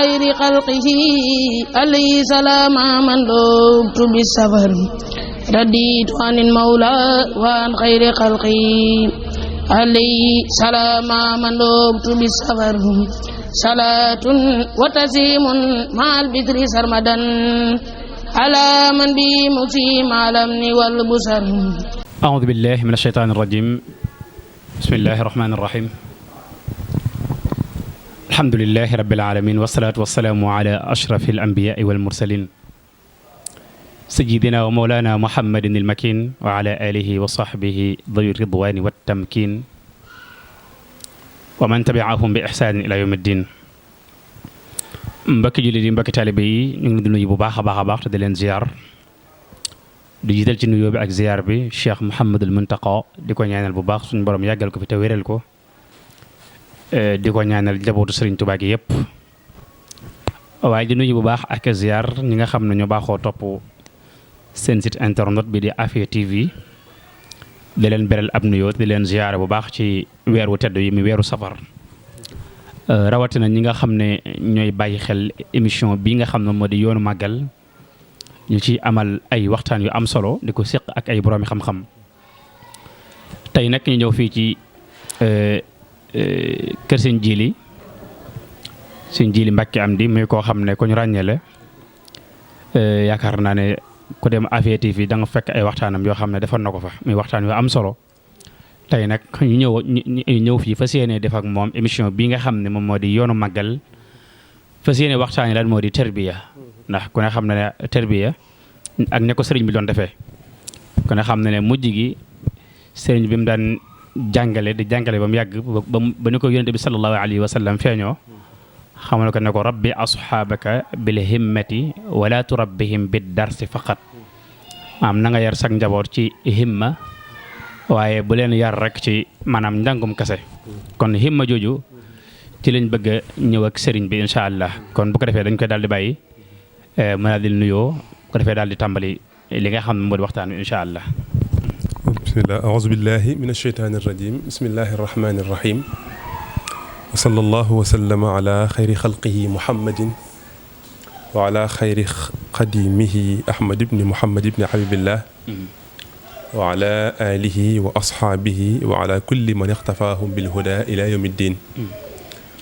خير خلقه عليه سلام من لبت بالسفر رديت عن المولى وعن خير خلقه عليه سلام من لبت بالسفر صلاة وتسليم مع البدر سرمدا على من بي مسيم على الأمن والبصر. أعوذ بالله من الشيطان الرجيم. بسم الله الرحمن الرحيم. الحمد لله رب العالمين والصلاة والسلام على أشرف الأنبياء والمرسلين سيدنا ومولانا محمد المكين وعلى آله وصحبه ذوي الرضوان والتمكين ومن تبعهم بإحسان إلى يوم الدين. mbokki jullit yi mbokki taalibe yi ñu ngi leen di nuyu bu baax a baax te di leen ziar di jiital ci nuyoo bi ak ziar bi Cheikh Mouhamadul Muntaqa di ko ñaanal bu baax suñu borom yàggal ko fi te wéral ko di ko ñaanal njabootu Serigne Touba gi yëpp waaye di nuyu bu baax ak ziar ñi nga xam ne ñoo baaxoo topp seen site internet bi di Afia TV di leen beral ab nuyoo di leen ziar bu baax ci weer wu tedd yi mi weeru safar. rawatina ñi nga xam ne ñooy bàyyi xel émission bi nga xam ne moo di yoonu màggal ñu ci amal ay waxtaan yu am solo di ko séq ak ay boroomi xam-xam tey nag ñu ñëw fii ci kër sëñ Jili Mbàkke Amdi muy koo xam ne ku ñu ràññee la yaakaar naa ne ku dem Afia TV da nga fekk ay waxtaanam yoo xam ne defoon na ko fa muy waxtaan yu am solo. tey nag ñu ñëw fii fas yéene def ak moom émission bii nga xam ne moom moo di yoonu màggal fas yéene waxtaanee lan moo di terbiya ndax ku ne xam ne terbiya ak ne ko sëriñ bi doon defee ku ne xam ne mujj gi sëriñ bi mu daan jàngale ba mu yàgg ba ni ko yonente bi sallallahu alayhi wa sallam feeñoo xamal ko ne ko rabbi asxaabaka bil himmati wala turabbihim bid darsi faqat maam na nga yar sak njaboot ci himma waaye bu leen yar rek ci maanaam njàngum kase kon himma jooju ci lañ bëgg a ñëw ak sëriñ bi incha allah kon bu ko defee dañ koy daal di bàyyi mën a di nuyoo bu ko defee daal di tàmbali li nga xam ne moo di waxtaan wi incha allah. bismillah aouzu billahi min asheytaani irrajim bismillahi irrahmani irrahim wa sallallahu wa sallama ala xayri xalqihi muhammadin wa ala xayri xadimihi ahmad ibni muhammad ibni habibillah wa ala alihi wa ashaabihi wa ala kulli man ixtafaahum bilhuda ila yawmi ddin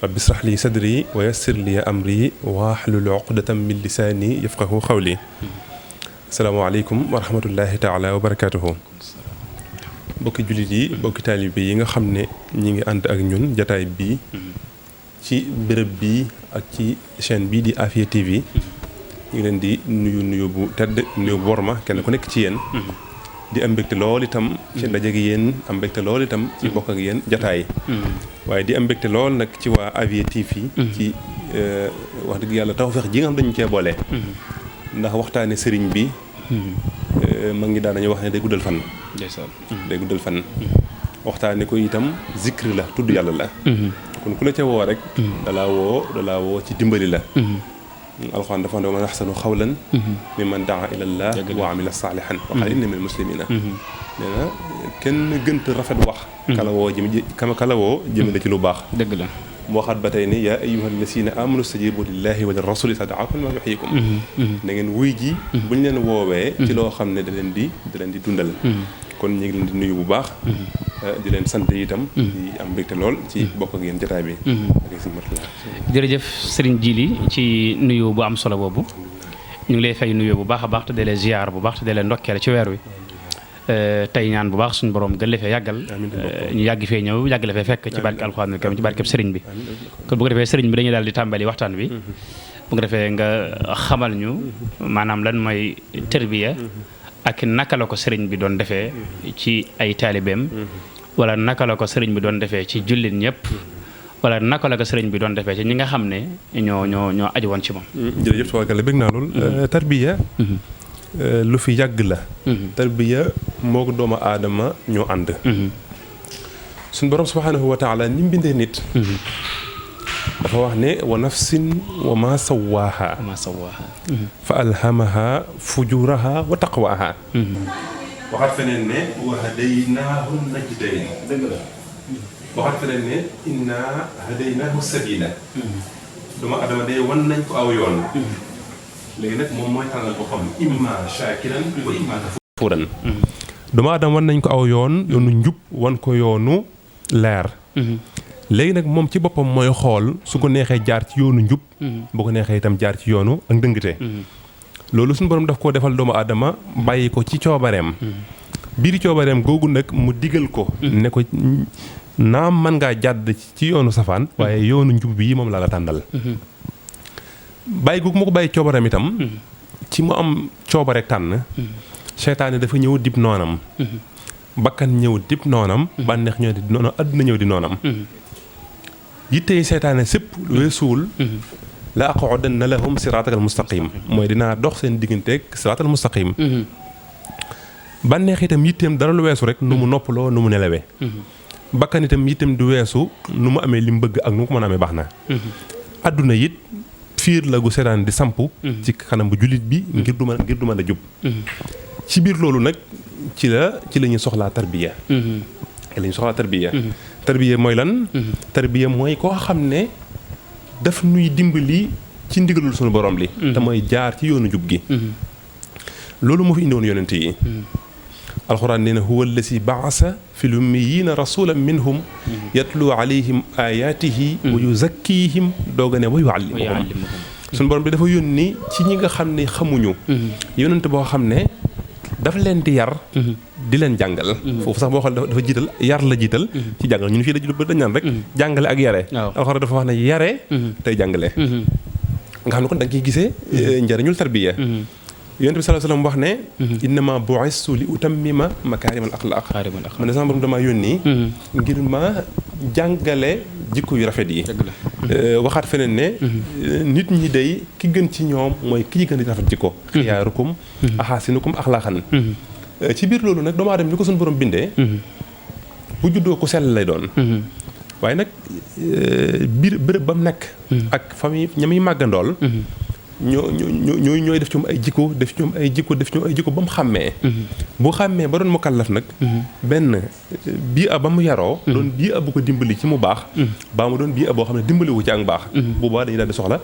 rabbi israh li sadri wa yassir li amri wahlul uqdatan min lisaani yafqahu qawli. asalaamaaleykum wa rahmatullahi taala wa barakatuhu. bokki jullit yi bokki taalibe yi nga xam ne ñi ngi ànd ak ñun jataay bii ci béréb bii ak ci chaîne bii di Afia TV ñu ngi leen di nuyu bu tedd nuyu bu worma kenn ku nekk ci yéen di am mbégte lool itam ci ndaje gi yéen am mbégte lool itam ci bokk ak yéen jataay waaye di am mbégte lool nag ci waa Afia TV ci wax dëgg yàlla tawfeex ji nga xam dañu cee boole ndax waxtaane sëriñ bi mag ngi daan nañu wax ne day guddal fan waxtaane ko itam zikri la tudd yàlla la kon ku la ca woo rek dalaa woo ci dimbali la alxuraan dafa ne wa man axsanu xawlan mimman daa ilallah wa amila saalihan wa qaala innanii minal muslimiina nee na kenn gënt rafet wax kala woo jëmale ci lu baax dëgg la mu waxaat ba tey ni yaa ayyuhal lazina aamanu stajiibu lillahi wa lirrasuli idaa da'aakum limaa yuhyiikum na ngeen wuy ji bu ñu leen woowee ci loo xam ne da leen di dundal kon ñu ngi leen di nuyu bu baax di leen sant itam di am mbégte lool ci bokk ak yéen jotaay bi jërëjëf Serigne Djily ci nuyu bu am solo boobu ñu ngi lay fay nuyu bu baax a baax te di leen ziar bu baax te di leen ndokkeel ci weer wi tey ñaan bu baax suñu borom gën la fee yàggal ñu yàgg fee ñëw yàgg la fee fekk ci barke alxuraan karim ci barkeb Serigne bi kon bu ko defee Serigne bi dañuy daal di tàmbali waxtaan bi bu ko defee nga xamal ñu maanaam lan mooy terbiya ak naka la ko sëriñ bi doon defee ci ay taalibeem wala naka la ko sëriñ bi doon defee ci jullit ñëpp wala naka la ko sëriñ bi doon defee ci ñi nga xam ne ñoo aju woon ci moom. jërëjëf tubaarkalla bëgg naa lool. tarbiya lu fi yàgg la. tarbiya moo ko doomu aadama ñoo ànd. suñu borom subhaanahu wa taala ni mu bindee nit. dafa wax ne wa nafsin wa ma sawaaha fa alhamaha fujuraha wa taqwaha waxaat feneen ne wa hadaynaahu najdayn dëgg la waxaat feneen ne inna hadaynaahu sabila doomu adama day wan nañ ko aw yoon léegi nag moom mooy tànnal ko xam imma shakiran wa imma kafuran doomu adama wan nañ ko aw yoonu njub wan ko yoonu leer léegi nag moom ci boppam mooy xool su ko neexee jaar ci yoonu njub bu ko neexee itam jaar ci yoonu ak ndëngte loolu suñu borom daf koo defal doomu aadama bàyyi ko ci coobareem biir coobareem googu nag mu digal ko ne ko naam mën ngaa jàdd ci yoonu safaan waaye yoonu njub bii moom laa la tàndal bàyyi googu mu ko bàyyi coobareem itam ci mu am coobarek tànn seytaane dafa ñëw dib noonam bakkan ñëw dib noonam bànneex ñëw di noonam àdduna ñëw di noonam yittey seytaane sépp weesuwul la aqudanna lahum siraatakal mustaqim mooy dinaa dox seen digganteeg siraatal mustaqim bànneex itam yitteem dara lu weesu rek nu mu noppaloo nu mu nelawee bakkan itam yitteem du weesu nu mu amee li mu bëgg ak nu mu ko mën a amee baax na adduna it fiir la gu seytaane di samp ci kanam bu jullit bi ngir du mën a jub ci biir loolu nag ci la ñuy soxlaa tarbiya tarbiya mooy lan tarbiya mooy koo xam ne daf nuy dimbali ci ndigalul sunu borom li te mooy jaar ci yoonu jub gi loolu moo fi indiwoon yonent yi alxuraan nee na huwa allasi baasa fi lummiyiina rasulan minhum yatlu alayhim ayaatihi wa yuzakkihim dooga ne wa yuallimuhum sunu borom bi dafa yónni ci ñi nga xam ne xamuñu yonent boo xam ne dafa leen di yar di leen jàngal foofu sax boo xool dafa jiital yar la jiital ci jàngal ñun fii dañ naan rek jàngale ak yare alxuraan dafa wax ne yare tey jàngale nga xam ne kon da nga ciy gisee njëriñul tarbiya yonent bi sallallahu alayhi wasallam wax ne innama bu'istu li utammima makaarimal axlaaq man ne sama borom damaa yónni ngir ma jàngale jikko yu rafet yi waxaat feneen ne nit ñi day ki gën ci ñoom mooy ki gën di rafet jikko xiyaarukum axaasinukum axlaaqan ci biir loolu nag doomu aadama li ko suñu borom bindee bu juddoo ku sell lay doon waaye nag biir bërëb ba mu nekk ak famille ña muy màggandool ñooy def ci moom ay jikko def ci moom ay jikko ba mu xàmmee bu xàmmee ba doon mu kallaf nag benn bii a ba mu yaroo doon bii a bu ko dimbali ci mu baax baa mu doon bii a boo xam ne dimbali wu ci ak baax boobaa dañuy daal di soxla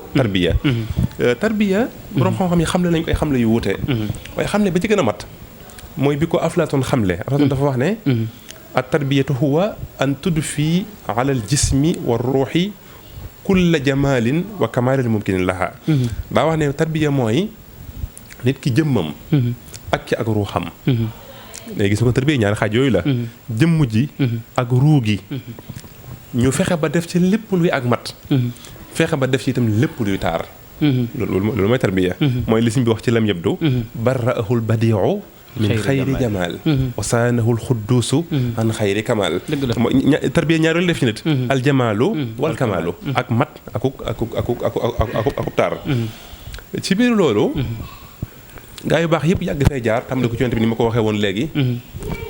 tarbiya borom xam-xam yi xamle nañ ko ay xamle yu wuute waaye xam ne ba ci gën a mat mooy bi ko Aflaatoon xamle Aflaatoon dafa wax ne at tarbiyatu huwa an tudfi ala al jismi wa ruuxi kulla jamaalin wa kamaalin mumkinin laha daa wax ne tarbiya mooy nit ki jëmmam ak ci ak ruuxam léegi gis nga ko tarbiya ñaari xaaj yooyu la jëmm ji ak ruu gi ñu fexe ba def ci lépp luy ak mat fexe ba def ci itam lépp luy taar loolu mooy tarbiya mooy li siñ bi wax ci lam yabdu barraahul badiu min xayri jamaal wasaanahul xudduusu an xayri kamaal tarbiya ñaar yooyu def ci nit aljamaalu wal kamaalu ak mat akuk taar ci biir loolu gaa yu baax yëpp yàgg fay jaar tam ne ko ci yonent bi ni ma ko waxee woon léegi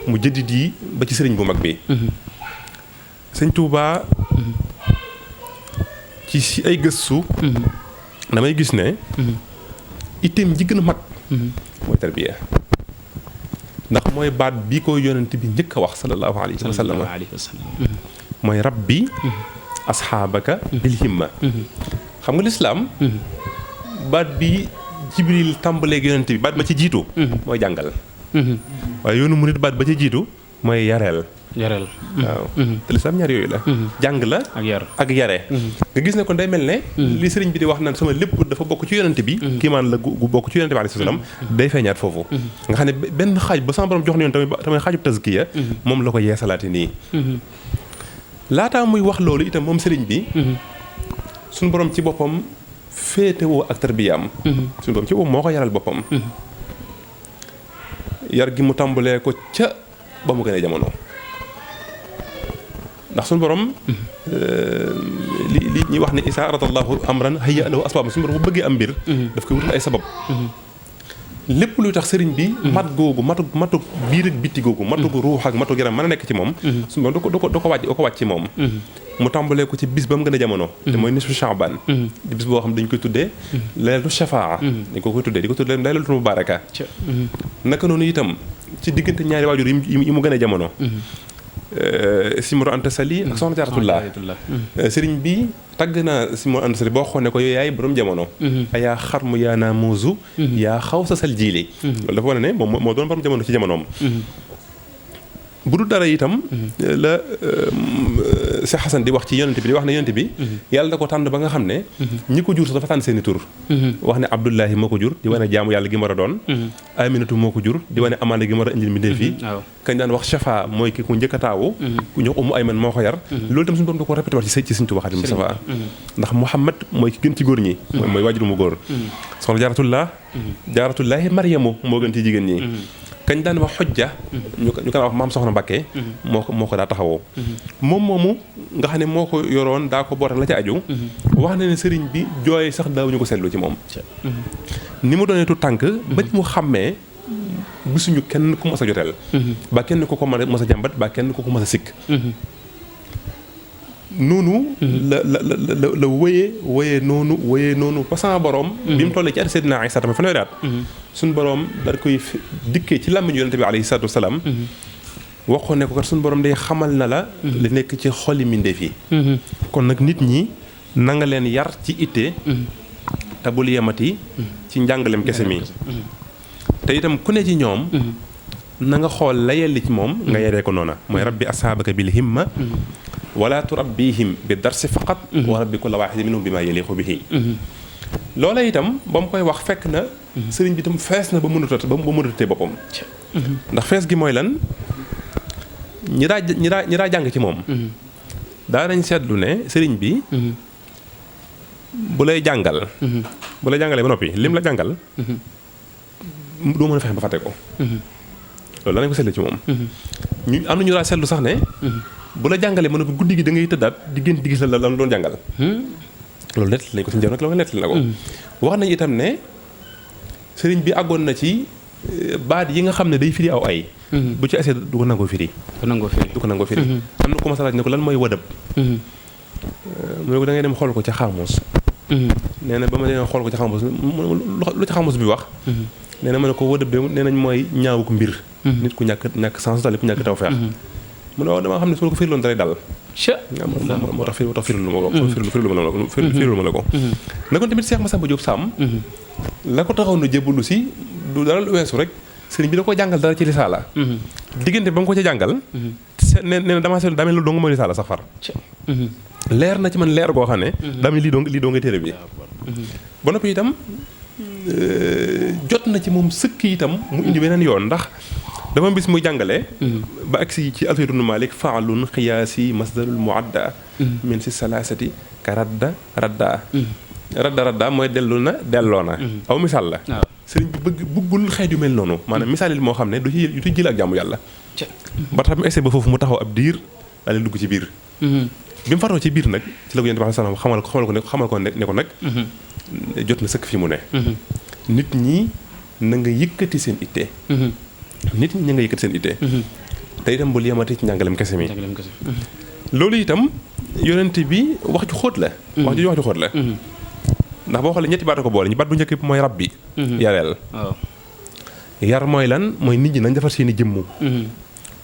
mu jëddit yi ba ci sëriñ bu mag bi sëñ Tuubaa ci ay gëstu damay gis ne itteem ji gën a mag mooy tarbiya ndax mooy baat bi ko yonent bi njëkk a wax sallallahu alayhi wa sallam mooy rabbi asxaabaka bil himma xam nga lislaam baat bi jibril tàmbaleeg yonent bi baat ba ci jiitu mooy jàngal waaye yoonu murit baat ba ci jiitu mooy yareel waaw te lislaam ñaar yooyu la jàng la ak yare nga gis ne kon day mel ne li sëriñ bi di wax naan sama lépp dafa bokk ci yonent bi kiimaan la gu bokk ci yonent bi alayhi salaam day feeñaat foofu nga xam ne benn xaaj ba sama borom jox na yoon tamit xaajub tazkiya moom la ko yeesalaate nii laataa muy wax loolu itam moom sëriñ bi suñu borom ci boppam féetewoo ak tarbiyaam suñu borom ci boppam moo ko yaral boppam yar gi mu tàmbalee ko ca ba mu gënee jamono ndax suñu borom li ñuy wax ne isa aradallahu amran hayya lahu asbaab suñu borom bu bëggee am mbir daf koy wutal ay sabab lépp luy tax sëriñ bi mat googu matu biir ak bitti googu matu ruux ak matu yaram mën a nekk ci moom suñu borom da ko wàcc ci moom mu tàmbalee ko ci bis ba mu gën a jamono te mooy nisfu Shaaban di bis boo xam dañ koy tuddee laylatu shafaa dañ ko koy tuddee di ko tuddee laylatu mubaaraka naka noonu itam ci diggante ñaari waajur yi mu gën a jamono si Mor Anta Sali ak soxna Jaaratullah sëriñ bi tagg na si Mor Anta Sali boo xoolee ko yow yaay borom jamono ayaa xarmu yaa naa muusu yaa xaw sa sal jiili loolu dafa wane ne moom moo doon borom jamono ci jamonoom bu dul dara itam la Cheikh Hassan di wax ci yonent bi di wax ne yonent bi yàlla da ko tànn ba nga xam ne ñi ko jur sax dafa tànn seeni tur wax ne Abdullahi moo ko jur di wane jaamu yàlla gi mu war a doon Aminatu moo ko jur di wane amaana gi mu war a indil mbindeef yi kañ daan wax Shafa mooy ki ko njëkk a taawu ku ñëw Ummu Ayman moo ko yar loolu itam suñu borom da ko répété wax ci Sëriñ Tuubaa Xaadimu Mustafaa ndax Muhammad mooy ki gën ci góor ñi mooy waajuru mu góor soxna Jaaratullaahi Maryamu moo gën ci jigéen ñi kañ daan wax xojja ñu ko daan wax maam soxna Mbàkke moo ko daa taxawoo moom moomu nga xam ne moo ko yoroon daa ko bootal la ca aju wax na ne sëriñ bi jooy sax daawuñu ko seetlu ci moom ni mu doonee tu tànk ba mu xàmmee gisuñu kenn ku mas a joteel ba kenn ku ko mas a jàmbat ba kenn ku ko mas a sikk noonu la wéyee noonu ba sama borom bi mu tollee ci at Seydina Isa tamit fanweeri at suñu borom daal koy dikkee ci làmmiñu yonente bi alayhi salaatu wasalaam waxoon ne ko kat suñu borom day xamal na la li nekk ci xoli mbindeef yi kon nag nit ñi na nga leen yar ci itte te bul yemati ci njàngalem kese mi te itam ku ne ci ñoom na nga xool la yelli ci moom nga yaree ko noona mooy rabbi ashaabaka bil himma wala turabbihim bi darsi faqat wa rabbi kulla waahidin minhum bi ma yaliqu bihi loola itam ba mu koy wax fekk na sëriñ bi itam fees na ba mënutatee boppam ndax fees gi mooy lan ñi daa jàng ci moom daa nañ seetlu ne sëriñ bi bu lay jàngalee ba noppi lim la jàngal doo mën a fexe ba fàtte ko loolu la nañ ko seetlu ci moom ñu am na ñu daa seetlu sax ne bu la jàngalee mën a guddi gi da ngay tëddaat di gën di gis la doon jàngal loolu nettali nañ ko suñu jëm nag loolu nettali na ko wax nañu itam ne sëriñ bi àggoon na ci baat yi nga xam ne day firi aw ay bu ci essayé du ko nangoo firi am na ko masalaaj ne ko lan mooy wadab mu ne ko da ngay dem xool ko ca xaamuus nee na ba ma demee xool ko ca xaamuus lu ca xaamuus bi wax nee na ma ne ko wadab de nee nañ mooy ñaawu ko mbir nit ku ñàkk sens dal ku ñàkk taw feex mu ne waaw damaa xam ne su ma ko firiloon dalay dal moo tax firilu ma la ko na kon tamit Cheikh Massamba Diop Sam la ko taxaw na jébbalu si du dara lu weesu rek sëriñ bi da ko jàngal dara ci risaala diggante ba nga ko ca jàngal nee na damaa seetlu daa mel lu dong mooy risaala sax far leer na ci man leer goo xam ne daa mel lii doo nga téere bi ba noppi itam jot na ci moom sëkk itam mu indi beneen yoon ndax dama bis muy jàngale ba agsi ci Alfiyatu Ibnu Maalik faalun xiyaasi masdarul muadda min si salaasati ka radda mooy dellu na delloo na aw misaal la sëriñ bi bëggul xeet yu mel noonu maanaam misaalil moo xam ne du ci jël ak jaamu yàlla ba tax mu essayé ba foofu mu taxaw ab diir daal di dugg ci biir bi mu faroo ci biir nag ci la ko Yonent bi sallallahu alayhi wa sallam xamal ko ne ko nag jot na sëkk fi mu ne nit ñi na nga yëkkati seen itte te itam bul yemati ci njàngalem kese mi loolu itam yonent bi wax ju xóot la wax ju xóot la ndax boo xoolee ñetti baat ko boole ñu baat bu njëkk bi mooy rabbi yareel yar mooy lan mooy nit ñi nañ defar seen i jëmmu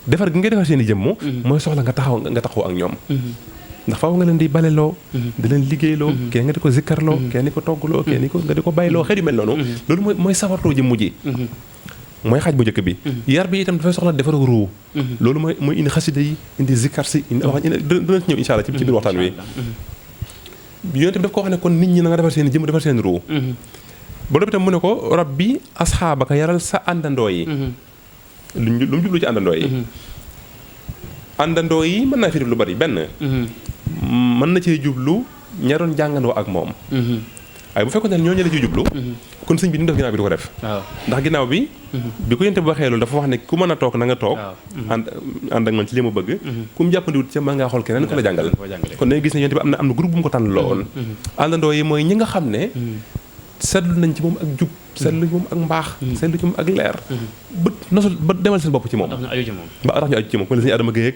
defar gi nga defar seen i jëmmu mooy soxla nga taxaw ak ñoom ndax faaw nga leen di baleloo di leen liggéeyloo kenn nga di ko zikkarloo kenn di ko toggloo kenn nga di ko bayloo xeet yu mel noonu loolu mooy sawartoo jëmmu ji mooy xaaj bu njëkk bi yar bi itam dafay soxla defar ruu loolu mooy indi xasida yi indi zikkar si dana ci ñëw insha Allah ci biir waxtaan wi yonent bi daf ko wax ne kon nit ñi na nga defar seen jëmm defar seen ruu ba noppi tam mu ne ko rabbi asxaabaka yaral sa àndandoo yi lu mu jublu ci àndandoo yi àndandoo yi mën naa firi lu bari benn mën na cee jublu ña doon jàngandoo ak moom waaye bu fekkoon ne ñooñu la ciy jublu kon sëñ bi ni mu def ginnaaw bi du ko def ndax ginnaaw bi bi ko yonent bi waxee loolu dafa wax ne ku mën a toog na nga toog ànd ak man ci li ma bëgg ku mu jàppandiwut ca mën ngaa xool keneen ko la jàngal kon dañuy gis ne yonent bi am na groupe bu mu ko tànn loo woon àndandoo yi mooy ñi nga xam ne seetlu nañ ci moom ak jub seetlu ci moom ak mbaax seetlu ci moom ak leer ba demal seen bopp ci moom ba tax ñu aju ci moom kon la suñu Adama Gueye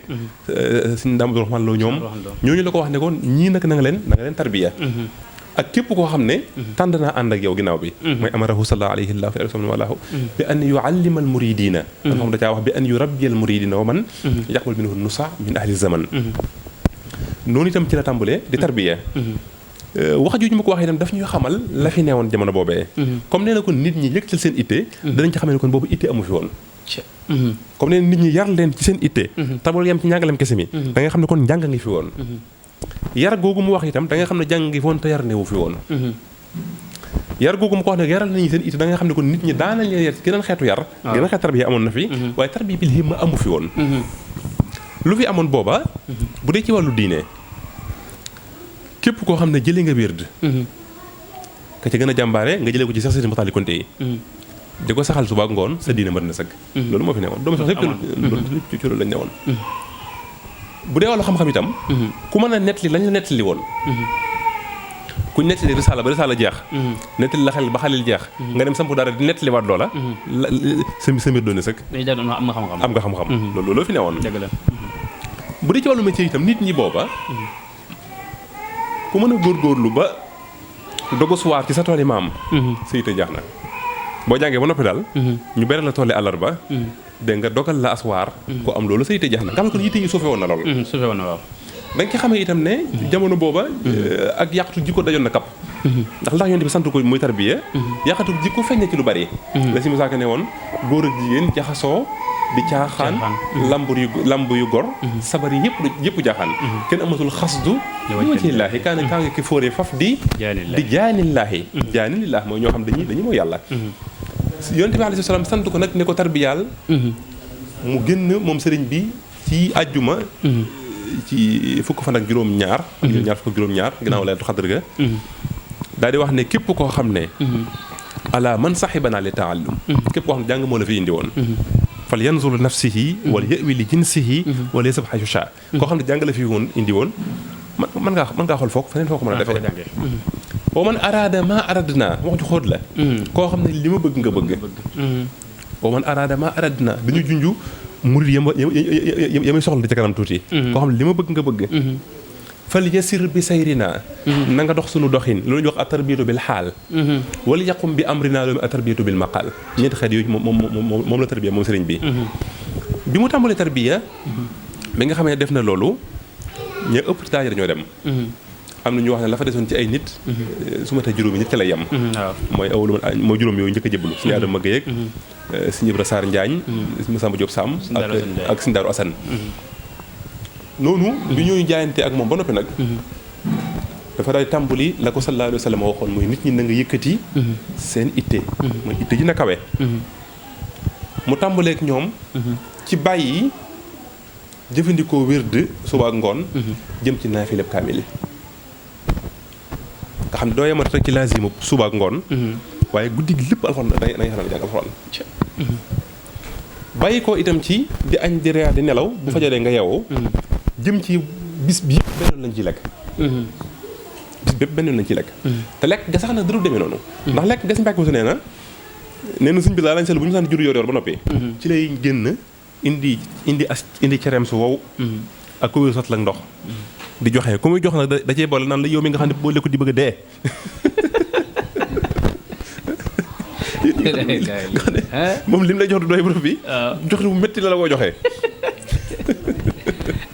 ak suñu Daam Abdu Rahmaan Lo ñooñu la ko wax ne ko ñii nag na nga leen tarbiya ak képp koo xam ne tànd naa ànd ak yow ginnaaw bi mooy amarahu sallallahu alayhi wa sallam walaahu bi an yuallima al muridina dafa xam da caa wax bi an yurabbi al muridina wa man yaqbal minhu nusa min ahli zaman noonu itam ci la tàmbalee di tarbiya wax ju ñu ma ko waxee itam daf ñuy xamal la fi newoon jamono boobee comme nee na kon nit ñi yëkkatal seen itte danañ ci xamee ne kon boobu itte amu fi woon comme nee na nit ñi yar leen ci seen itte tabal yam ci njàngalem kese mi da nga xam ne kon njàng ngi fi woon yar googu mu wax itam da nga xam ne jàng ngi fi woon te yar newu fi woon yar googu mu ko wax ne yaral nañu seen itte da nga xam ne kon nit ñi daan nañ leen yar ci geneen xeetu yar geneen xeetu tarbiya amoon na fi waaye tarbiya bil himma amu fi woon lu fi amoon booba bu dee ci wàllu diine képp koo xam ne jëlee nga wérd ka ci gën a jàmbaare nga jëlee ko ci sax seen mataali konte yi di ko saxal suba ak ngoon sa diine mën na sëgg loolu moo fi newoon doomu sax yëpp loolu ci loolu lañ newoon bu dee wàllu xam-xam itam ku mën a nettali lañ la nettali woon ku nettali risaala ba risaala jeex nettali la xalil ba xalil jeex nga dem samp dara di nettali waat loola sa mbir doon na sëgg am nga xam-xam loolu fi newoon bu dee ci wàllu métier itam nit ñi booba ku mën a góorgóorlu ba dogu suwaar ci sa tool yi maam sa yitte jaax na boo jàngee ba noppi daal ñu bere la tool yi àllarba dégg nga dogal la aswaar ko am loolu sa yitte jaax na nga xam ne kon yitte yi suufe woon na lool suufe woon na waaw da nga ci xamee itam ne jamono booba ak yàqatu jikko dajoon na kapp ndax yonent bi sant ko muy tarbiya yàqatu jikko feeñ na ci lu bari la si musaaka ne woon góor ak jigéen jaxasoo di caaxaan lamb yu gor sabar yi yëpp jaaxaan kenn amatul xasdu wajhillaahi kaa nga ki fóoree faf di jaanillaahi jaanillaahi mooy ñoo xam dañuy mooy yàlla yonent bi alayhi salaam sant ko nag ne ko tarbiyaal mu génn moom sëriñ bi ci àjjuma ci fukk fan ak juróom-ñaar fukk ak juróom-ñaar ginnaaw laylatul xadr ga daal di wax ne képp koo xam ne ala man saxibana li taallum képp koo xam ne jàng moo la fi indi woon fal yanzur li nafsihi wala yawi li jinsihi wala yasab xaysu sha koo xam ne jàng la fi woon indi woon mën ngaa xool foog feneen foo ko mën a defee boo man araada ma aradna wax ju xóot la koo xam ne li ma bëgg nga bëgg boo man araada ma aradna dañu junju murid ya muy soxla di ca kanam tuuti koo xam ne li ma bëgg nga bëgg fal yasir bi sayrina na nga dox sunu doxin loolu ñu wax atarbiyatu bil xaal wala yaqum bi amrina loolu atarbiyatu bil maqal ñeenti xeet yooyu moom la tarbiya moom sëriñ bi bi mu tàmbalee tarbiya bi nga xam ne def na loolu ña ëpp ci daara dañoo dem am na ñu wax ne la fa desoon ci ay nit su ma tey juróomi nit ca lay yem mooy juróom yooyu njëkk a jébbalu suñu Adama Gueye ak suñu Ibra Sarr Njaañ suñu Samba Diop Sam ak suñu Daaru Asan noonu bi ñooñu jaayante ak moom ba noppi nag dafa daal tàmbali la ko sallallahu alayhi wa sallam waxoon mooy nit ñi na nga yëkkati seen itte mooy itte ji na kawe mu tàmbaleek ñoom ci bàyyi jëfandikoo wérd suba ak ngoon jëm ci naafileb kaamil nga xam ne doo yemat rek ci laazimu suba ak ngoon waaye guddi gi lépp alxuraan da ngay xam ne jàng alxuraan bàyyi ko itam ci di añ di reer di nelaw bu fajaree nga yeewoo jëm ci bis bi yëpp benn lañ ciy lekk bis bépp benn lañ ciy lekk te lekk ga sax na dërul demee noonu ndax lekk ga si mbàkk mosu nee na suñ bi laa lañ sel bu ñu saan jur yor ba noppi ci lay génn indi cereem su wow ak ko wér sot la ndox di joxe ku muy jox nag da cee boole naan la yow mi nga xam ne boo lekku di bëgg a dee moom lim lay jox du doy borom bi jox bu métti la koy joxee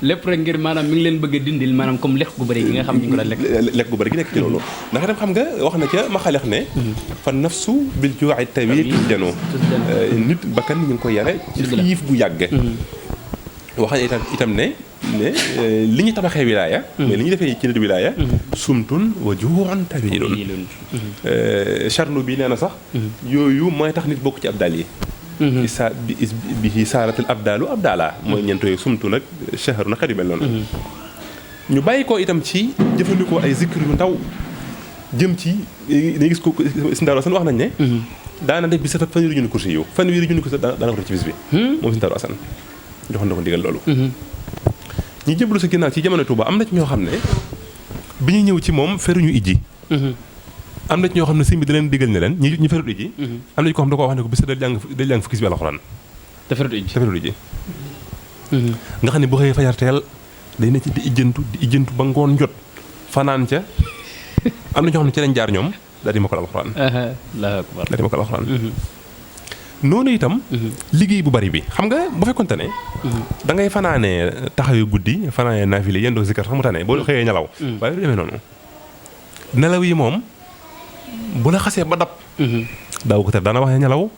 lépp rek ngir maanaam mi ngi leen bëgg a dindil maanaam comme lekk gu bëri gi nga xam ñu ko daan lekk gu bëri gi nekk ci loolu ndax itam xam nga wax na ca ma xaleex ne fa nafsu bil juu'i tawil jano nit bakkan ñu ngi koy yare ci xiif bu yàgg wax na itam ne li ñu tabaxee wilaaya mais li ñu defee ci nit wilaaya sumtun wa juu'un tawilun charnu bi nee na sax yooyu mooy tax nit bokk ci abdal yi bi saaratil abdaalu abdaala mooy ñeent yooyu sumtu nag shahru na xet yu mel noonu ñu bàyyi ko itam ci jëfandikoo ay zikr yu ndaw jëm ci dañuy gis ko si Daaru Asan wax nañ ne daana def bi sa fanweeri junni kursi yu fanweeri junni kursi daana ko def ci bis bi moom si Daaru Asan joxoon na ko ndigal loolu ñi jëblu sa ginnaaw ci jamono Tuuba am na ci ñoo xam ne bi ñu ñëw ci moom feruñu ijji am na ci ñoo xam ne sëñ bi da leen digal ne leen ñu ferut ijji am na ci ko xam ne da koo wax ne ko bis day jàng fukki bi alxuraan te ferut ijji nga xam ne bu xëyee fajar teel day ne ci di ijjantu ba ngoon jot fanaan ca am na ñoo xam ne ci lañ jaar ñoom daal di mokkal alxuraan. Allahu akbar. daal di mokkal alxuraan. noonu itam. liggéey bu bari bi xam nga bu fekkonte ne. da ngay fanaanee taxawu guddi fanaanee naafile yéen doo zikar sax mu tane boo xëyee nelaw. waaye du demee noonu. nelaw yi moom bu la xasee ba dab. daaw ko daana wax ne nelaw